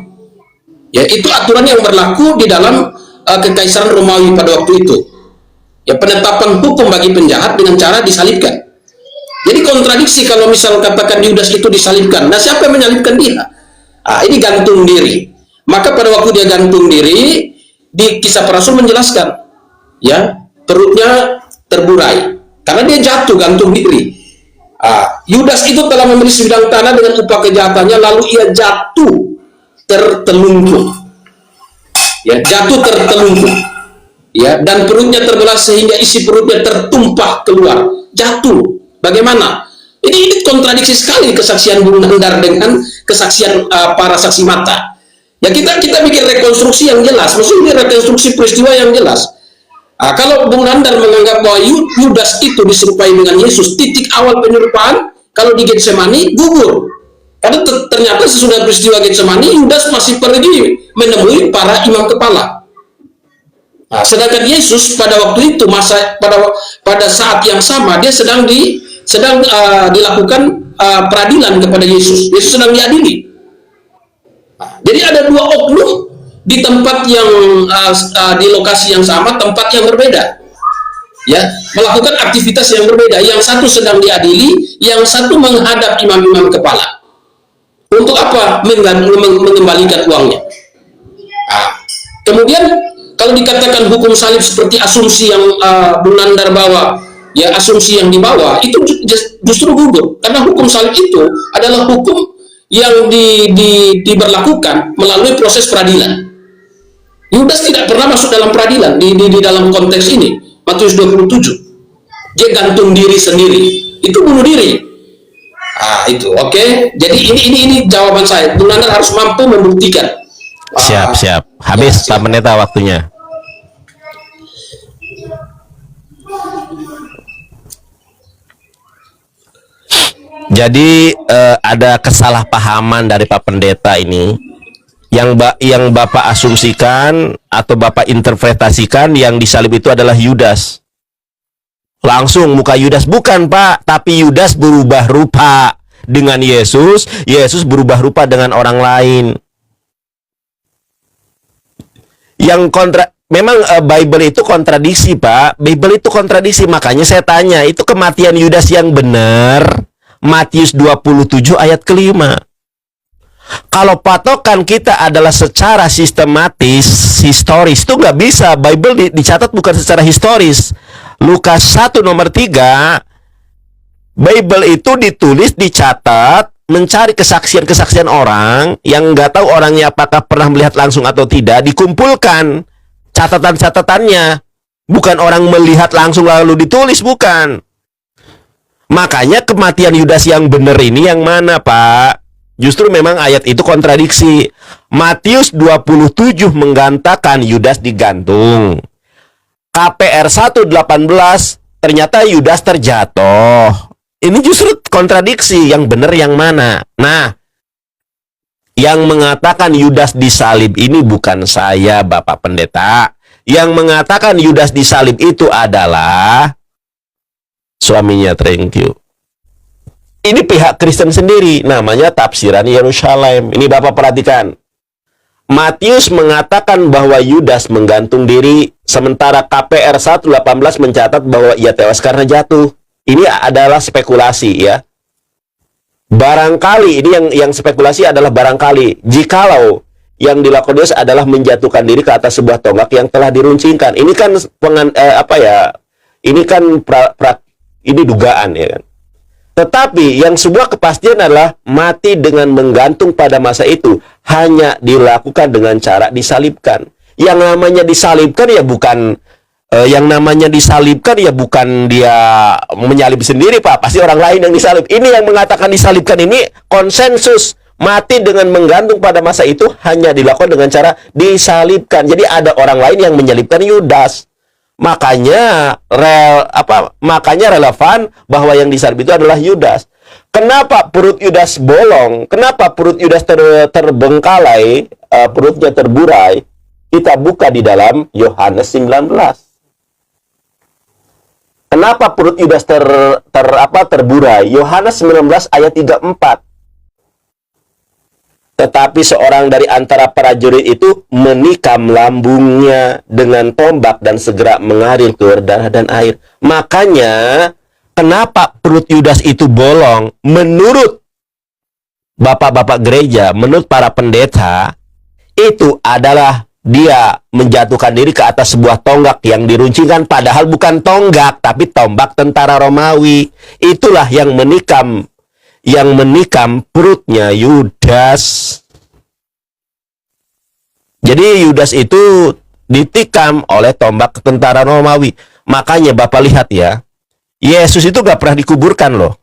Ya, itu aturan yang berlaku di dalam kekaisaran Romawi pada waktu itu. Ya, penetapan hukum bagi penjahat dengan cara disalibkan. Jadi kontradiksi kalau misal katakan Yudas itu disalibkan. Nah, siapa yang menyalibkan dia? Ini gantung diri. Maka pada waktu dia gantung diri, di Kisah Para Rasul menjelaskan, ya, perutnya terburai karena dia jatuh gantung diri. Yudas itu telah membeli sebidang tanah dengan upah kejahatannya, lalu ia jatuh tertelungkup. Ya, jatuh tertelungkup. Ya, dan perutnya terbelah sehingga isi perutnya tertumpah keluar. Jatuh. Bagaimana? Ini kontradiksi sekali kesaksian Bung Nandar dengan kesaksian para saksi mata. Ya, kita bikin rekonstruksi yang jelas, maksudnya rekonstruksi peristiwa yang jelas. Kalau Bung Nandar menganggap bahwa Yudas itu diserupai dengan Yesus, titik awal penyerupaan kalau di Getsemani gugur. Karena ternyata sesudah peristiwa Getsemani, Yudas masih pergi menemui para imam kepala. Sedangkan Yesus pada waktu itu, pada saat yang sama, dia sedang dilakukan peradilan kepada Yesus. Yesus sedang diadili. Jadi ada dua oknum di tempat yang di lokasi yang sama, tempat yang berbeda, ya, melakukan aktivitas yang berbeda. Yang satu sedang diadili, yang satu menghadap imam-imam kepala. Untuk apa? Mengembalikan uangnya. Kemudian kalau dikatakan hukum salib seperti asumsi yang Bung Nandar bawa, ya, asumsi yang dibawa itu justru gugur, karena hukum salib itu adalah hukum yang diberlakukan melalui proses peradilan. Yudas tidak pernah masuk dalam peradilan di dalam konteks ini. Matius 27, dia gantung diri sendiri, itu bunuh diri. Itu oke. Jadi ini jawaban saya. Bung Nandar harus mampu membuktikan. Siap. Habis Pak Pendeta waktunya. Jadi ada kesalahpahaman dari Pak Pendeta ini yang Bapak asumsikan atau Bapak interpretasikan yang disalib itu adalah Yudas. Langsung muka Yudas, bukan Pak, tapi Yudas berubah rupa dengan Yesus, Yesus berubah rupa dengan orang lain. Yang memang Bible itu kontradiksi, Pak. Bible itu kontradiksi, makanya saya tanya, itu kematian Yudas yang benar Matius 27 ayat kelima. Kalau patokan kita adalah secara sistematis, historis, itu nggak bisa. Bible dicatat bukan secara historis. Lukas 1 nomor 3, Bible itu ditulis, dicatat, mencari kesaksian-kesaksian orang yang nggak tahu orangnya apakah pernah melihat langsung atau tidak, dikumpulkan catatan-catatannya. Bukan orang melihat langsung lalu ditulis, bukan. Makanya kematian Yudas yang benar ini yang mana, Pak? Justru memang ayat itu kontradiksi. Matius 27 menggantakan Yudas digantung. KPR 1:18 ternyata Yudas terjatuh. Ini justru kontradiksi. Yang benar yang mana? Nah, yang mengatakan Yudas disalib ini bukan saya, Bapak Pendeta. Yang mengatakan Yudas disalib itu adalah suaminya. Thank you. Ini pihak Kristen sendiri, namanya tafsiran Yerusalem. Ini Bapak perhatikan. Matius mengatakan bahwa Yudas menggantung diri, sementara KPR 1:18 mencatat bahwa ia tewas karena jatuh. Ini adalah spekulasi, ya. Barangkali, ini yang spekulasi adalah barangkali, jikalau yang dilakukan Yesus adalah menjatuhkan diri ke atas sebuah tonggak yang telah diruncingkan. Ini kan ini kan ini dugaan, ya kan. Tetapi yang sebuah kepastian adalah mati dengan menggantung pada masa itu hanya dilakukan dengan cara disalibkan. Yang namanya disalibkan ya bukan dia menyalib sendiri, Pak. Pasti orang lain yang disalib. Ini yang mengatakan disalibkan ini konsensus. Mati dengan menggantung pada masa itu hanya dilakukan dengan cara disalibkan. Jadi ada orang lain yang menyalibkan Yudas. Makanya makanya relevan bahwa yang disalib itu adalah Yudas. Kenapa perut Yudas bolong? Kenapa perut Yudas terbengkalai, perutnya terburai? Kita buka di dalam Yohanes 19. Kenapa perut Yudas terburai? Yohanes 19 ayat 34. Tetapi seorang dari antara prajurit itu menikam lambungnya dengan tombak dan segera mengalir keluar darah dan air. Makanya, kenapa perut Yudas itu bolong? Menurut bapak-bapak gereja, menurut para pendeta, itu adalah dia menjatuhkan diri ke atas sebuah tonggak yang diruncingkan, padahal bukan tonggak, tapi tombak tentara Romawi. Itulah yang menikam perutnya Yudas. Jadi Yudas itu ditikam oleh tombak tentara Romawi. Makanya Bapak lihat ya, Yesus itu gak pernah dikuburkan loh.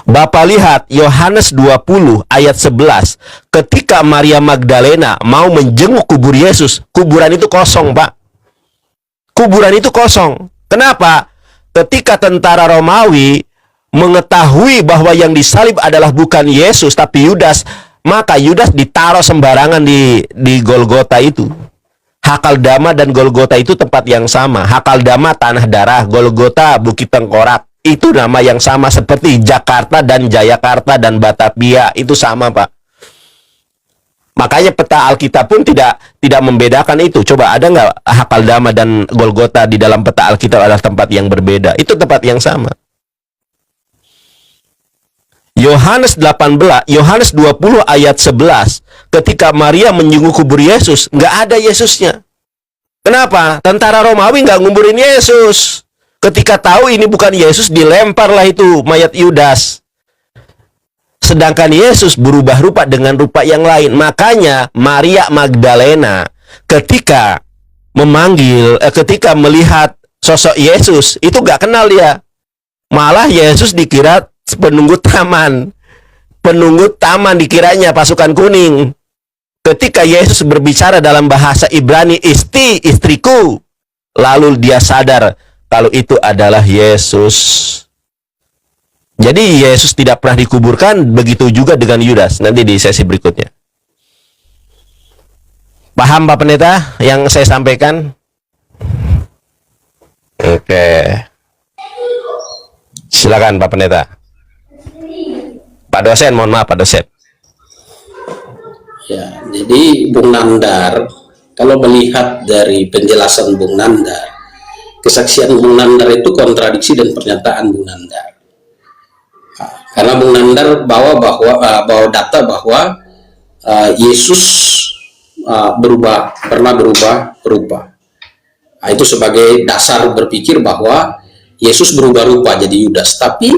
Bapak lihat Yohanes 20 ayat 11. Ketika Maria Magdalena mau menjenguk kubur Yesus, kuburan itu kosong, Pak. Kuburan itu kosong. Kenapa? Ketika tentara Romawi mengetahui bahwa yang disalib adalah bukan Yesus tapi Yudas, maka Yudas ditaruh sembarangan di Golgota itu. Hakaldama dan Golgota itu tempat yang sama. Hakaldama tanah darah, Golgota bukit tengkorak. Itu nama yang sama seperti Jakarta dan Jayakarta dan Batavia, itu sama, Pak. Makanya peta Alkitab pun tidak membedakan itu. Coba ada nggak Hakaldama dan Golgota di dalam peta Alkitab adalah tempat yang berbeda? Itu tempat yang sama. Yohanes 20 ayat 11, ketika Maria menjenguk kubur Yesus, nggak ada Yesusnya. Kenapa? Tentara Romawi nggak nguburin Yesus. Ketika tahu ini bukan Yesus, dilemparlah itu mayat Yudas. Sedangkan Yesus berubah rupa dengan rupa yang lain. Makanya Maria Magdalena ketika melihat sosok Yesus, itu nggak kenal dia. Malah Yesus dikira penunggu taman dikiranya, pasukan kuning. Ketika Yesus berbicara dalam bahasa Ibrani, istriku, lalu dia sadar kalau itu adalah Yesus. Jadi Yesus tidak pernah dikuburkan, begitu juga dengan Yudas. Nanti di sesi berikutnya. Paham Pak Pendeta yang saya sampaikan? Oke. Silakan Pak Pendeta. Pak dosen, mohon maaf Pak dosen. Ya, jadi Bung Nandar, kalau melihat dari penjelasan Bung Nandar, kesaksian Bung Nandar itu kontradiksi dan pernyataan Bung Nandar. Karena Bung Nandar bawa data bahwa Yesus pernah berubah rupa. Itu sebagai dasar berpikir bahwa Yesus berubah rupa jadi Yudas. Tapi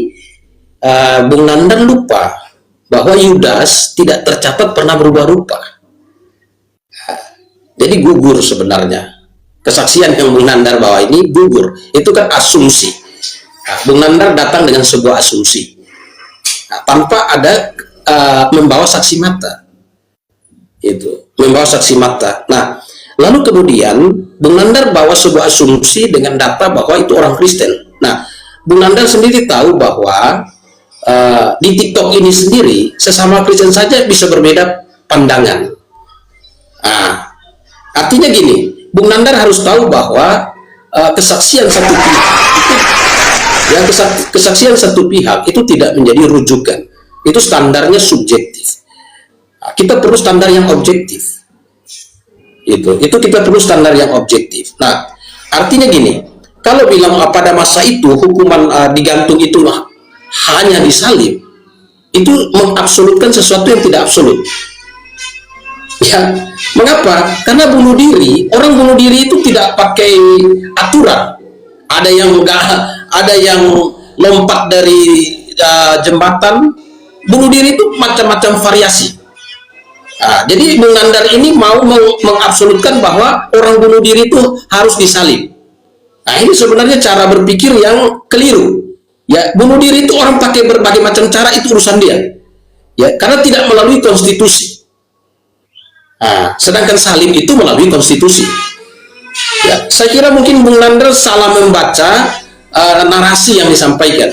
Bung Nandar lupa bahwa Yudas tidak tercatat pernah berubah rupa. Jadi gugur sebenarnya. Kesaksian yang Bung Nandar bawa ini gugur. Itu kan asumsi. Bung Nandar datang dengan sebuah asumsi. Tanpa ada membawa saksi mata. Itu, membawa saksi mata. Nah, lalu kemudian Bung Nandar bawa sebuah asumsi dengan data bahwa itu orang Kristen. Nah, Bung Nandar sendiri tahu bahwa di TikTok ini sendiri sesama Kristen saja bisa berbeda pandangan. Artinya gini, Bung Nandar harus tahu bahwa kesaksian satu pihak itu tidak menjadi rujukan. Itu standarnya subjektif. Kita perlu standar yang objektif. Itu kita perlu standar yang objektif. Nah, artinya gini, kalau bilang pada masa itu hukuman digantung itu hanya disalib, itu mengabsolutkan sesuatu yang tidak absolut. Ya, mengapa? Karena bunuh diri, orang bunuh diri itu tidak pakai aturan. Ada yang lompat dari jembatan, bunuh diri itu macam-macam variasi. Jadi Bung Nandar ini mau mengabsolutkan bahwa orang bunuh diri itu harus disalib. Ini sebenarnya cara berpikir yang keliru. Ya, bunuh diri itu orang pakai berbagai macam cara, itu urusan dia. Ya, karena tidak melalui konstitusi. Sedangkan salib itu melalui konstitusi. Ya, saya kira mungkin Bung Nandar salah membaca narasi yang disampaikan,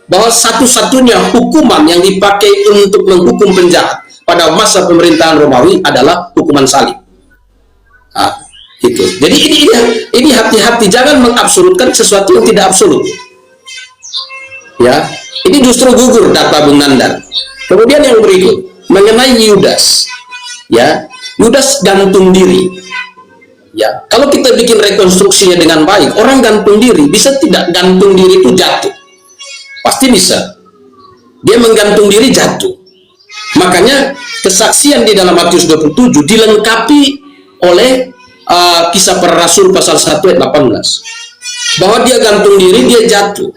bahwa satu-satunya hukuman yang dipakai untuk menghukum penjahat pada masa pemerintahan Romawi adalah hukuman salib. Nah, itu. Jadi ini hati-hati, jangan mengabsolutkan sesuatu yang tidak absolut. Ya, ini justru gugur data Bung Nandar. Kemudian yang berikut mengenai Yudas, ya, Yudas gantung diri. Ya, kalau kita bikin rekonstruksinya dengan baik, orang gantung diri bisa tidak gantung diri itu jatuh? Pasti bisa. Dia menggantung diri jatuh. Makanya kesaksian di dalam Matius 27 dilengkapi oleh Kisah Para Rasul pasal 1 ayat 18. Bahwa dia gantung diri, dia jatuh.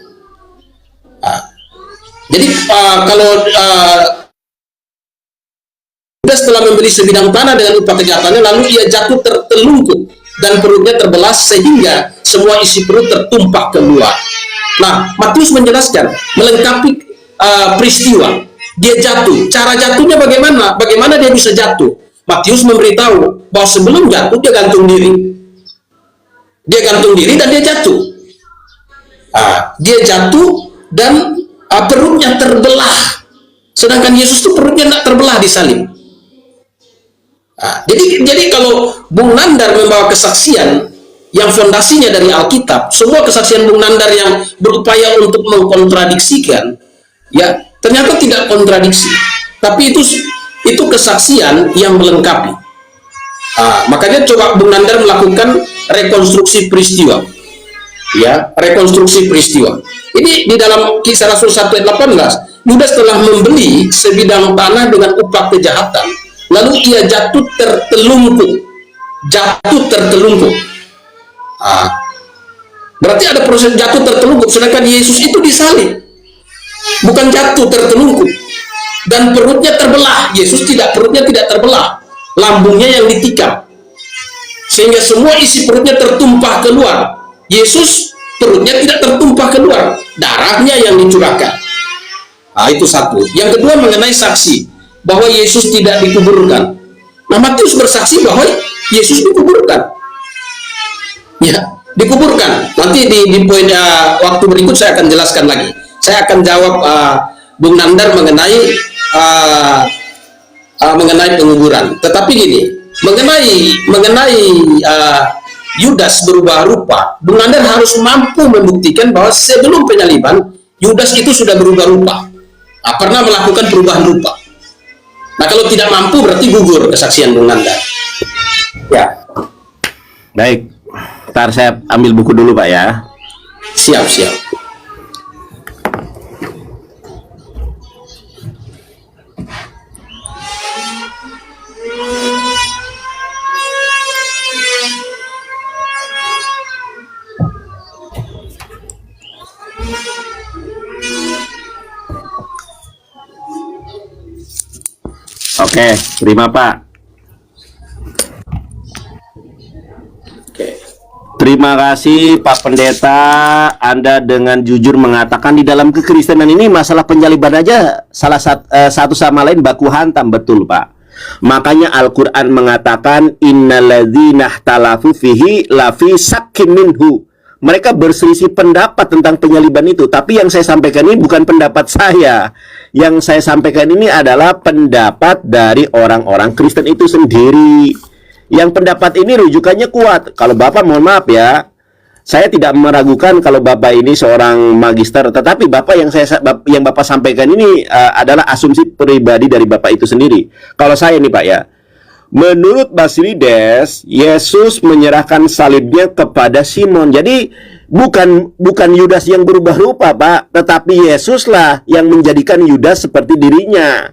Jadi kalau Yudas telah membeli sebidang tanah dengan upah kejahatannya, lalu ia jatuh tertelungkup dan perutnya terbelah sehingga semua isi perut tertumpah keluar. Nah, Matius menjelaskan, melengkapi peristiwa. Dia jatuh. Cara jatuhnya bagaimana? Bagaimana dia bisa jatuh? Matius memberitahu bahwa sebelum jatuh dia gantung diri. Dia gantung diri dan dia jatuh. Dia jatuh dan perutnya terbelah. Sedangkan Yesus itu perutnya tidak terbelah di salib. Jadi kalau Bung Nandar membawa kesaksian yang fondasinya dari Alkitab, semua kesaksian Bung Nandar yang berupaya untuk mengkontradiksikan, ya ternyata tidak kontradiksi, tapi itu kesaksian yang melengkapi. Makanya coba Bung Nandar melakukan rekonstruksi peristiwa, ya, rekonstruksi peristiwa. Ini di dalam Kisah Rasul 1 ayat 18, Yudas telah membeli sebidang tanah dengan upah kejahatan, lalu ia jatuh tertelungkup. Berarti ada proses jatuh tertelungkup, sedangkan Yesus itu disalib, bukan jatuh tertelungkup. Dan perutnya terbelah. Yesus perutnya tidak terbelah, lambungnya yang ditikam, sehingga semua isi perutnya tertumpah keluar. Yesus perutnya tidak tertumpah keluar, darahnya yang dicurahkan. Itu satu. Yang kedua mengenai saksi bahwa Yesus tidak dikuburkan. Nah, Matius bersaksi bahwa Yesus dikuburkan. Ya, dikuburkan. Nanti di poin waktu berikut saya akan jelaskan lagi. Saya akan jawab Bung Nandar mengenai penguburan. Tetapi gini, mengenai Yudas berubah rupa, Bung Nandar harus mampu membuktikan bahwa sebelum penyaliban Yudas itu sudah berubah rupa, pernah melakukan perubahan rupa. Nah, kalau tidak mampu berarti gugur kesaksian Bung Nandar. Ya. Baik, ntar saya ambil buku dulu Pak ya. Siap. Oke, terima Pak. Terima kasih Pak Pendeta, Anda dengan jujur mengatakan di dalam kekristenan ini masalah penyaliban aja satu sama lain baku hantam, betul Pak. Makanya Al-Quran mengatakan innalladzina ikhtalafu fihi lafi syakkim minhu. Mereka berselisih pendapat tentang penyaliban itu, tapi yang saya sampaikan ini bukan pendapat saya. Yang saya sampaikan ini adalah pendapat dari orang-orang Kristen itu sendiri. Yang pendapat ini rujukannya kuat. Kalau Bapak mohon maaf ya, saya tidak meragukan kalau Bapak ini seorang magister, tetapi Bapak yang Bapak sampaikan ini adalah asumsi pribadi dari Bapak itu sendiri. Kalau saya nih Pak ya, menurut Basilides, Yesus menyerahkan salibnya kepada Simon. Jadi bukan Yudas yang berubah rupa Pak, tetapi Yesuslah yang menjadikan Yudas seperti dirinya.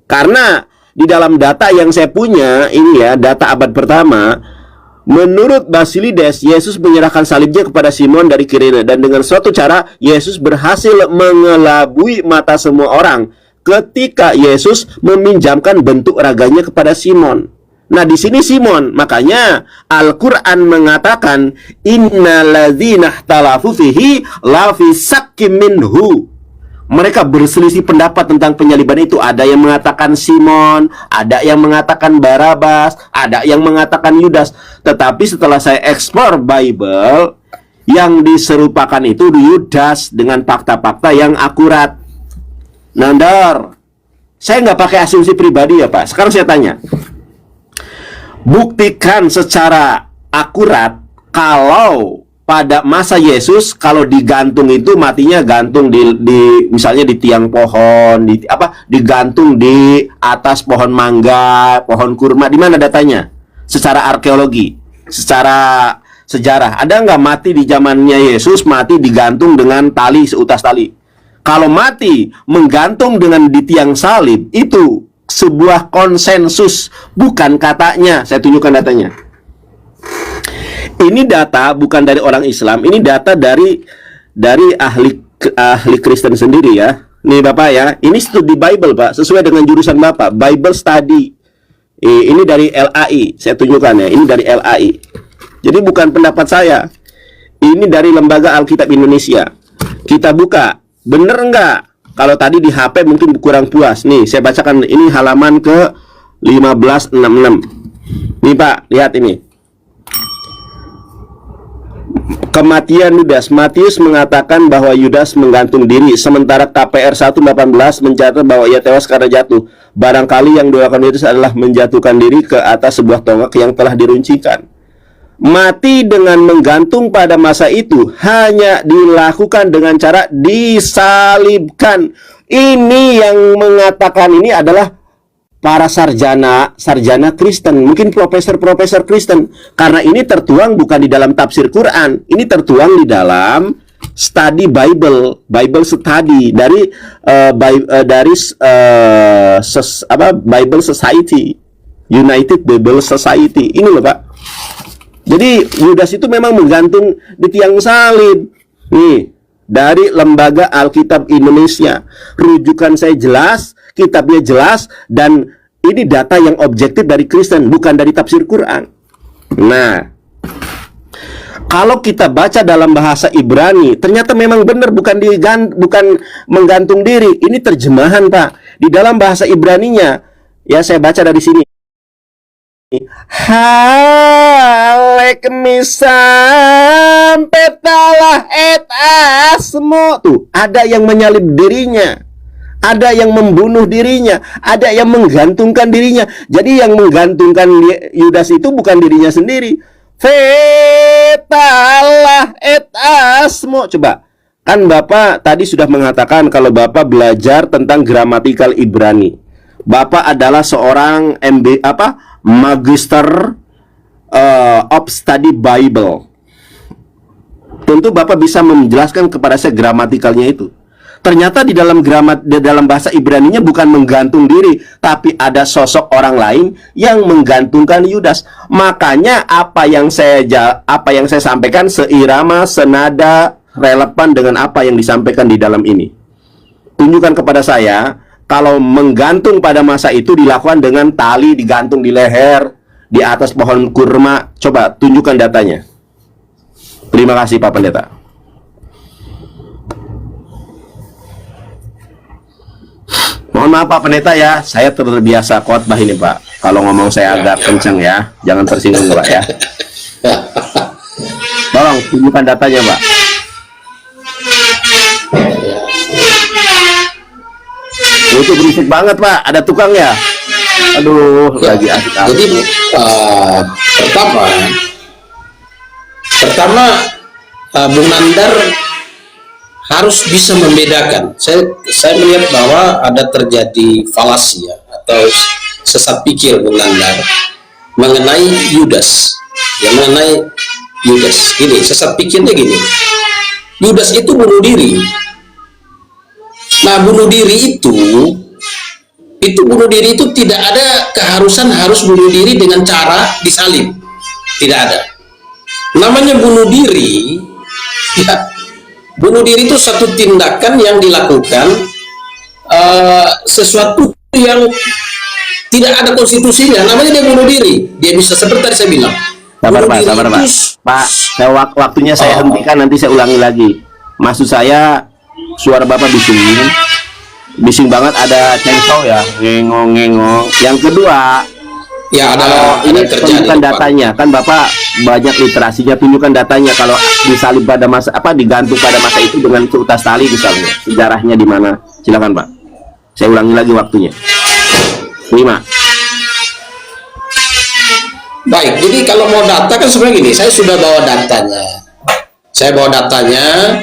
Karena di dalam data yang saya punya ini ya, data abad pertama, menurut Basilides, Yesus menyerahkan salibnya kepada Simon dari Kirene, dan dengan suatu cara Yesus berhasil mengelabui mata semua orang ketika Yesus meminjamkan bentuk raganya kepada Simon. Nah, di sini Simon, makanya Al-Quran mengatakan innalladzina ikhtalafu fihi lafi syakkim minhu. mereka berselisih pendapat tentang penyaliban itu. Ada yang mengatakan Simon, ada yang mengatakan Barabas, ada yang mengatakan Yudas. Tetapi setelah saya explore Bible, yang diserupakan itu Yudas dengan fakta-fakta yang akurat. Nandar, saya nggak pakai asumsi pribadi ya Pak. Sekarang saya tanya, buktikan secara akurat kalau pada masa Yesus kalau digantung itu matinya gantung di misalnya di tiang pohon, digantung di atas pohon mangga, pohon kurma. Di mana datanya? Secara arkeologi, secara sejarah, ada nggak mati di zamannya Yesus mati digantung dengan tali, seutas tali? Kalau mati menggantung dengan di tiang salib, itu sebuah konsensus, bukan katanya. Saya tunjukkan datanya. Ini data bukan dari orang Islam, ini data dari ahli Kristen sendiri ya. Nih Bapak ya, ini studi Bible Pak, sesuai dengan jurusan Bapak, Bible Study. Ini dari LAI, saya tunjukkan ya, ini dari LAI. Jadi bukan pendapat saya, ini dari Lembaga Alkitab Indonesia. Kita buka, bener enggak? Kalau tadi di HP mungkin kurang puas. Nih, saya bacakan, ini halaman ke 1566. Nih Pak, lihat ini. Kematian Yudas. Matius mengatakan bahwa Yudas menggantung diri, sementara KPR 118 mencatat bahwa ia tewas karena jatuh. Barangkali yang dilakukan Yudas adalah menjatuhkan diri ke atas sebuah tonggak yang telah diruncikan. Mati dengan menggantung pada masa itu hanya dilakukan dengan cara disalibkan. Ini yang mengatakan ini adalah para sarjana Kristen, mungkin profesor Kristen, karena ini tertuang bukan di dalam tafsir Quran, ini tertuang di dalam study Bible study dari Bible Society, United Bible Society. Ini loh Pak. Jadi Yudas itu memang menggantung di tiang salib. Nih, dari Lembaga Alkitab Indonesia. Rujukan saya jelas, kitabnya jelas, dan ini data yang objektif dari Kristen, bukan dari tafsir Quran. Nah, kalau kita baca dalam bahasa Ibrani, ternyata memang benar, bukan menggantung diri. Ini terjemahan Pak. Di dalam bahasa Ibraninya, ya saya baca dari sini. Halek misam petalah et asmo. Tuh, ada yang menyalib dirinya, ada yang membunuh dirinya, ada yang menggantungkan dirinya. Jadi yang menggantungkan Yudas itu bukan dirinya sendiri. Fetalah et asmo. Coba, kan Bapak tadi sudah mengatakan kalau Bapak belajar tentang gramatikal Ibrani. Bapak adalah seorang Magister of Study Bible. Tentu Bapak bisa menjelaskan kepada saya gramatikalnya itu. Ternyata di dalam bahasa Ibraninya bukan menggantung diri, tapi ada sosok orang lain yang menggantungkan Yudas. Makanya apa yang saya sampaikan seirama, senada, relevan dengan apa yang disampaikan di dalam ini. Tunjukkan kepada saya kalau menggantung pada masa itu dilakukan dengan tali digantung di leher, di atas pohon kurma. Coba tunjukkan datanya. Terima kasih Pak Pendeta. Mohon maaf Pak Pendeta ya, saya terbiasa khotbah ini Pak. Kalau ngomong saya agak kenceng ya, jangan tersinggung Pak ya. Tolong tunjukkan datanya Pak. Itu berisik banget Pak, ada tukang ya. Aduh, ya, lagi asik. Jadi pertama Bung Nandar harus bisa membedakan. Saya melihat bahwa ada terjadi falasi ya, atau sesat pikir Bung Nandar mengenai Yudas. Ya, mengenai Yudas. Gini, sesat pikirnya gini. Yudas itu bunuh diri. Nah, bunuh diri itu tidak ada keharusan harus bunuh diri dengan cara disalib. Tidak ada. Namanya bunuh diri, ya, bunuh diri itu satu tindakan yang dilakukan sesuatu yang tidak ada konstitusinya. Namanya dia bunuh diri. Dia bisa seperti tadi saya bilang. Sabar Pak. Pak, waktunya saya hentikan, nanti saya ulangi lagi. Maksud saya suara Bapak bising banget, ada chainsaw ya, ngengong. Yang kedua, Ya, kalau ini tunjukkan datanya, kan Bapak banyak literasinya, tunjukkan datanya kalau disalib pada masa digantung pada masa itu dengan utas tali misalnya, sejarahnya di mana? Silakan Pak. Saya ulangi lagi waktunya. 5. Baik, jadi kalau mau data kan sebenarnya gini, saya sudah bawa datanya. Saya bawa datanya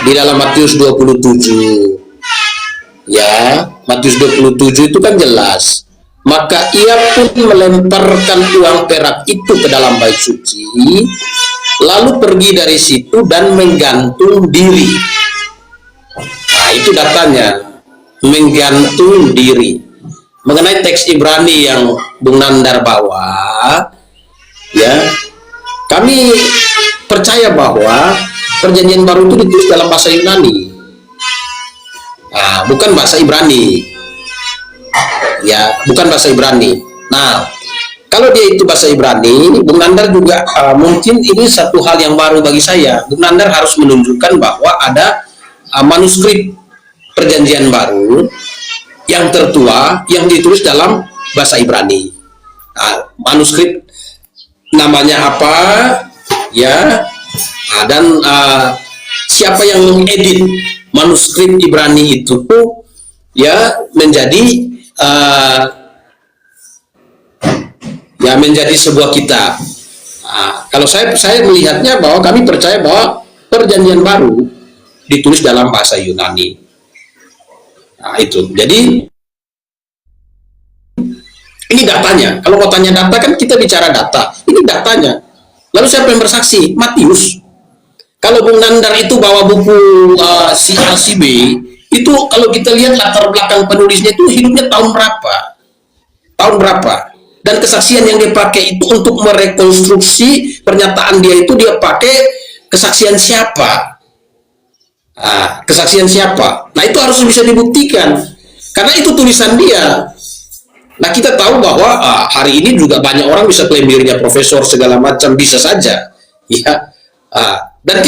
di dalam Matius 27. Ya, Matius 27 itu kan jelas. Maka ia pun melemparkan uang perak itu ke dalam bait suci, lalu pergi dari situ dan menggantung diri. Nah, itu datanya, menggantung diri. Mengenai teks Ibrani yang Bung Nandar bawa, ya, kami percaya bahwa Perjanjian Baru itu ditulis dalam bahasa Yunani, bukan bahasa Ibrani. Ya, bukan bahasa Ibrani. Nah, kalau dia itu bahasa Ibrani, Bung Nandar juga mungkin ini satu hal yang baru bagi saya. Bung Nandar harus menunjukkan bahwa ada manuskrip Perjanjian Baru yang tertua yang ditulis dalam bahasa Ibrani. Manuskrip namanya apa, ya, dan siapa yang mengedit manuskrip Ibrani itu, ya, menjadi menjadi sebuah kitab. Kalau saya melihatnya bahwa kami percaya bahwa Perjanjian Baru ditulis dalam bahasa Yunani. Itu. Jadi ini datanya. Kalau mau tanya data kan kita bicara data. Ini datanya. Lalu siapa yang bersaksi? Matius. Kalau Bung Nandar itu bawa buku si A si B, itu kalau kita lihat latar belakang penulisnya itu hidupnya tahun berapa, dan kesaksian yang dia pakai itu untuk merekonstruksi pernyataan dia itu, dia pakai kesaksian siapa. Nah, itu harus bisa dibuktikan karena itu tulisan dia. Nah, kita tahu bahwa hari ini juga banyak orang bisa klaim dirinya profesor segala macam, bisa saja, ya. Dan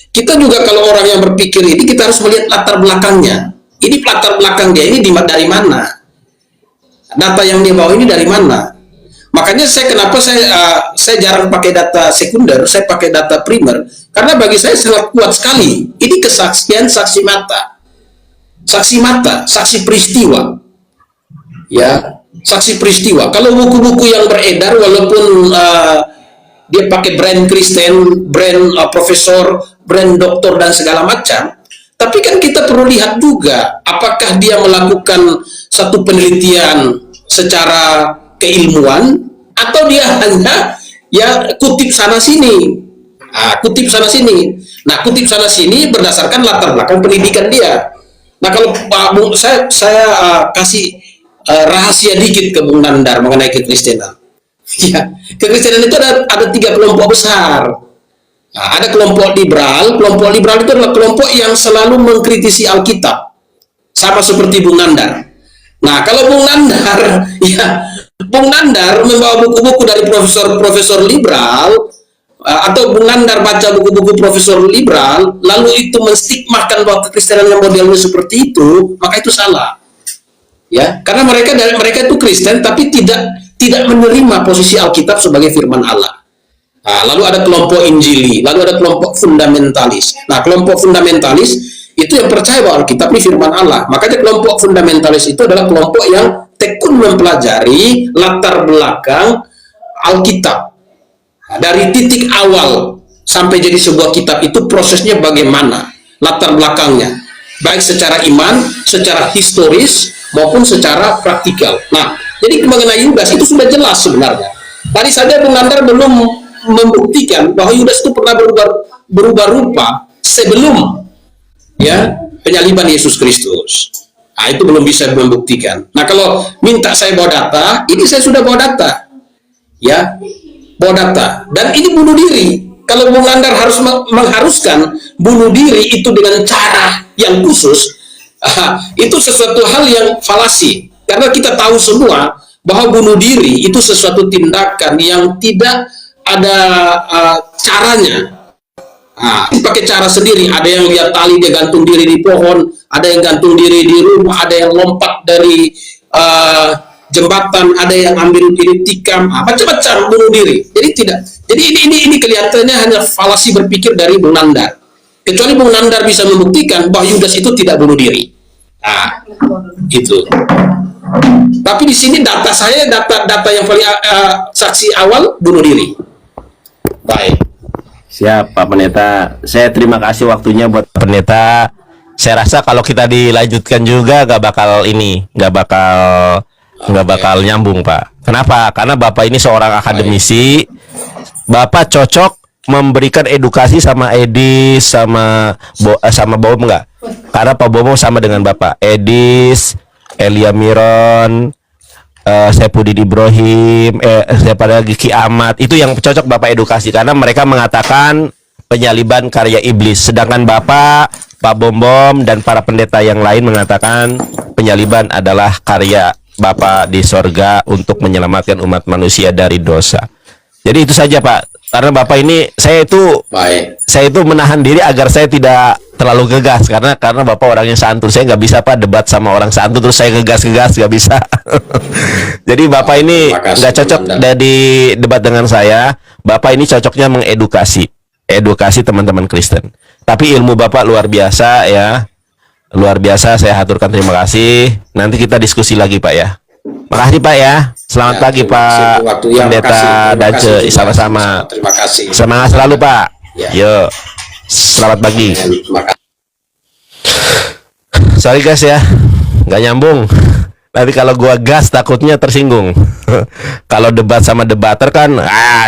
kita juga kalau orang yang berpikir ini, kita harus melihat latar belakangnya. Ini latar belakang dia ini dari mana? Data yang dia bawa ini dari mana? Makanya kenapa saya jarang pakai data sekunder, saya pakai data primer, karena bagi saya sangat kuat sekali. Ini kesaksian saksi mata, saksi peristiwa, ya, saksi peristiwa. Kalau buku-buku yang beredar, walaupun dia pakai brand Kristen, brand profesor, brand doktor dan segala macam, tapi kan kita perlu lihat juga apakah dia melakukan satu penelitian secara keilmuan atau dia hanya kutip sana sini. Nah, kutip sana sini berdasarkan latar belakang pendidikan dia. Nah, kalau saya kasih rahasia dikit ke Bung Nandar mengenai kekristenan. Ya, kekristenan itu ada 3 kelompok besar. Ada kelompok liberal. Kelompok liberal itu adalah kelompok yang selalu mengkritisi Alkitab, sama seperti Bung Nandar. Nah, kalau Bung Nandar membawa buku-buku dari profesor liberal, atau Bung Nandar baca buku-buku profesor liberal, lalu itu menstigmakan bahwa kekristenan yang modelnya seperti itu, maka itu salah. Ya, karena mereka itu Kristen tapi tidak menerima posisi Alkitab sebagai firman Allah. Lalu ada kelompok Injili, lalu ada kelompok fundamentalis. Nah, kelompok fundamentalis itu yang percaya bahwa Alkitab ini firman Allah. Makanya kelompok fundamentalis itu adalah kelompok yang tekun mempelajari latar belakang Alkitab. Dari titik awal sampai jadi sebuah kitab itu prosesnya bagaimana, latar belakangnya, baik secara iman, secara historis, maupun secara praktikal. Nah, jadi mengenai Yudas itu sudah jelas sebenarnya. Tadi saja Bung Nandar belum membuktikan bahwa Yudas itu pernah berubah rupa sebelum penyaliban Yesus Kristus. Nah, itu belum bisa membuktikan. Nah, kalau minta saya bawa data, ini saya sudah bawa data. Ya, bawa data. Dan ini bunuh diri. Kalau Bung Nandar harus mengharuskan bunuh diri itu dengan cara yang khusus, itu sesuatu hal yang falasi. Karena kita tahu semua bahwa bunuh diri itu sesuatu tindakan yang tidak ada caranya. Pakai cara sendiri. Ada yang lihat tali dia gantung diri di pohon, ada yang gantung diri di rumah, ada yang lompat dari jembatan, ada yang ambil diri tikam, macam-macam bunuh diri. Jadi tidak. Jadi ini kelihatannya hanya falasi berpikir dari Bung Nandar. Kecuali Bung Nandar bisa membuktikan bahwa Yudas itu tidak bunuh diri. Itu. Tapi di sini data saya, data yang paling saksi awal bunuh diri. Baik. Siap, Pak Pendeta. Saya terima kasih waktunya buat Pendeta. Saya rasa kalau kita dilanjutkan juga nggak bakal nyambung, Pak. Kenapa? Karena Bapak ini seorang akademisi. Bapak cocok memberikan edukasi sama Edis, sama Bom nggak? Karena Pak Bom sama dengan Bapak. Edis, Elia Miron, Saipudin Ibrahim, siapa lagi, Ki Ahmad, itu yang cocok Bapak edukasi karena mereka mengatakan penyaliban karya iblis, sedangkan Bapak, Pak Bom dan para pendeta yang lain mengatakan penyaliban adalah karya Bapak di sorga untuk menyelamatkan umat manusia dari dosa. Jadi itu saja, Pak. Karena Bapak ini saya itu menahan diri agar saya tidak terlalu gegas karena Bapak orangnya santun. Saya nggak bisa, Pak, debat sama orang santun terus saya gegas nggak bisa. Jadi Bapak ini nggak cocok dari debat dengan saya. Bapak ini cocoknya edukasi teman-teman Kristen. Tapi ilmu Bapak luar biasa ya. Luar biasa, saya haturkan terima kasih. Nanti kita diskusi lagi, Pak ya. Makasih, Pak ya. Selamat pagi, Pak Pendeta Dace. Sama-sama. Terima kasih. Semangat selalu, Pak. Yuk. Selamat pagi. Sorry guys ya, nggak nyambung. Nanti kalau gua gas takutnya tersinggung. Kalau debat sama debater kan,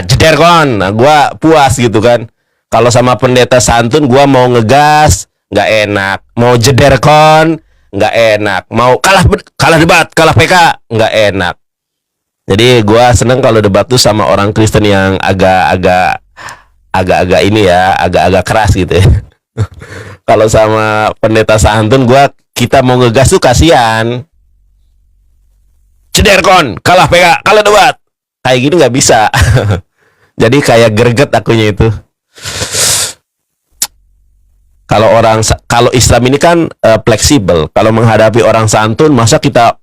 jeder kon. Nah, gua puas gitu kan. Kalau sama pendeta santun, gua mau ngegas nggak enak, mau jeder kon nggak enak, mau kalah debat, kalah PK nggak enak. Jadi gua seneng kalau debat tuh sama orang Kristen yang agak-agak ini ya, agak-agak keras gitu ya. Kalau sama pendeta santun kita mau ngegas tuh kasihan. Ceder kon, kalah PK, kalah debat. Kayak gitu nggak bisa. Jadi kayak greget akunya itu. Kalau Islam ini kan fleksibel. Kalau menghadapi orang santun, masa kita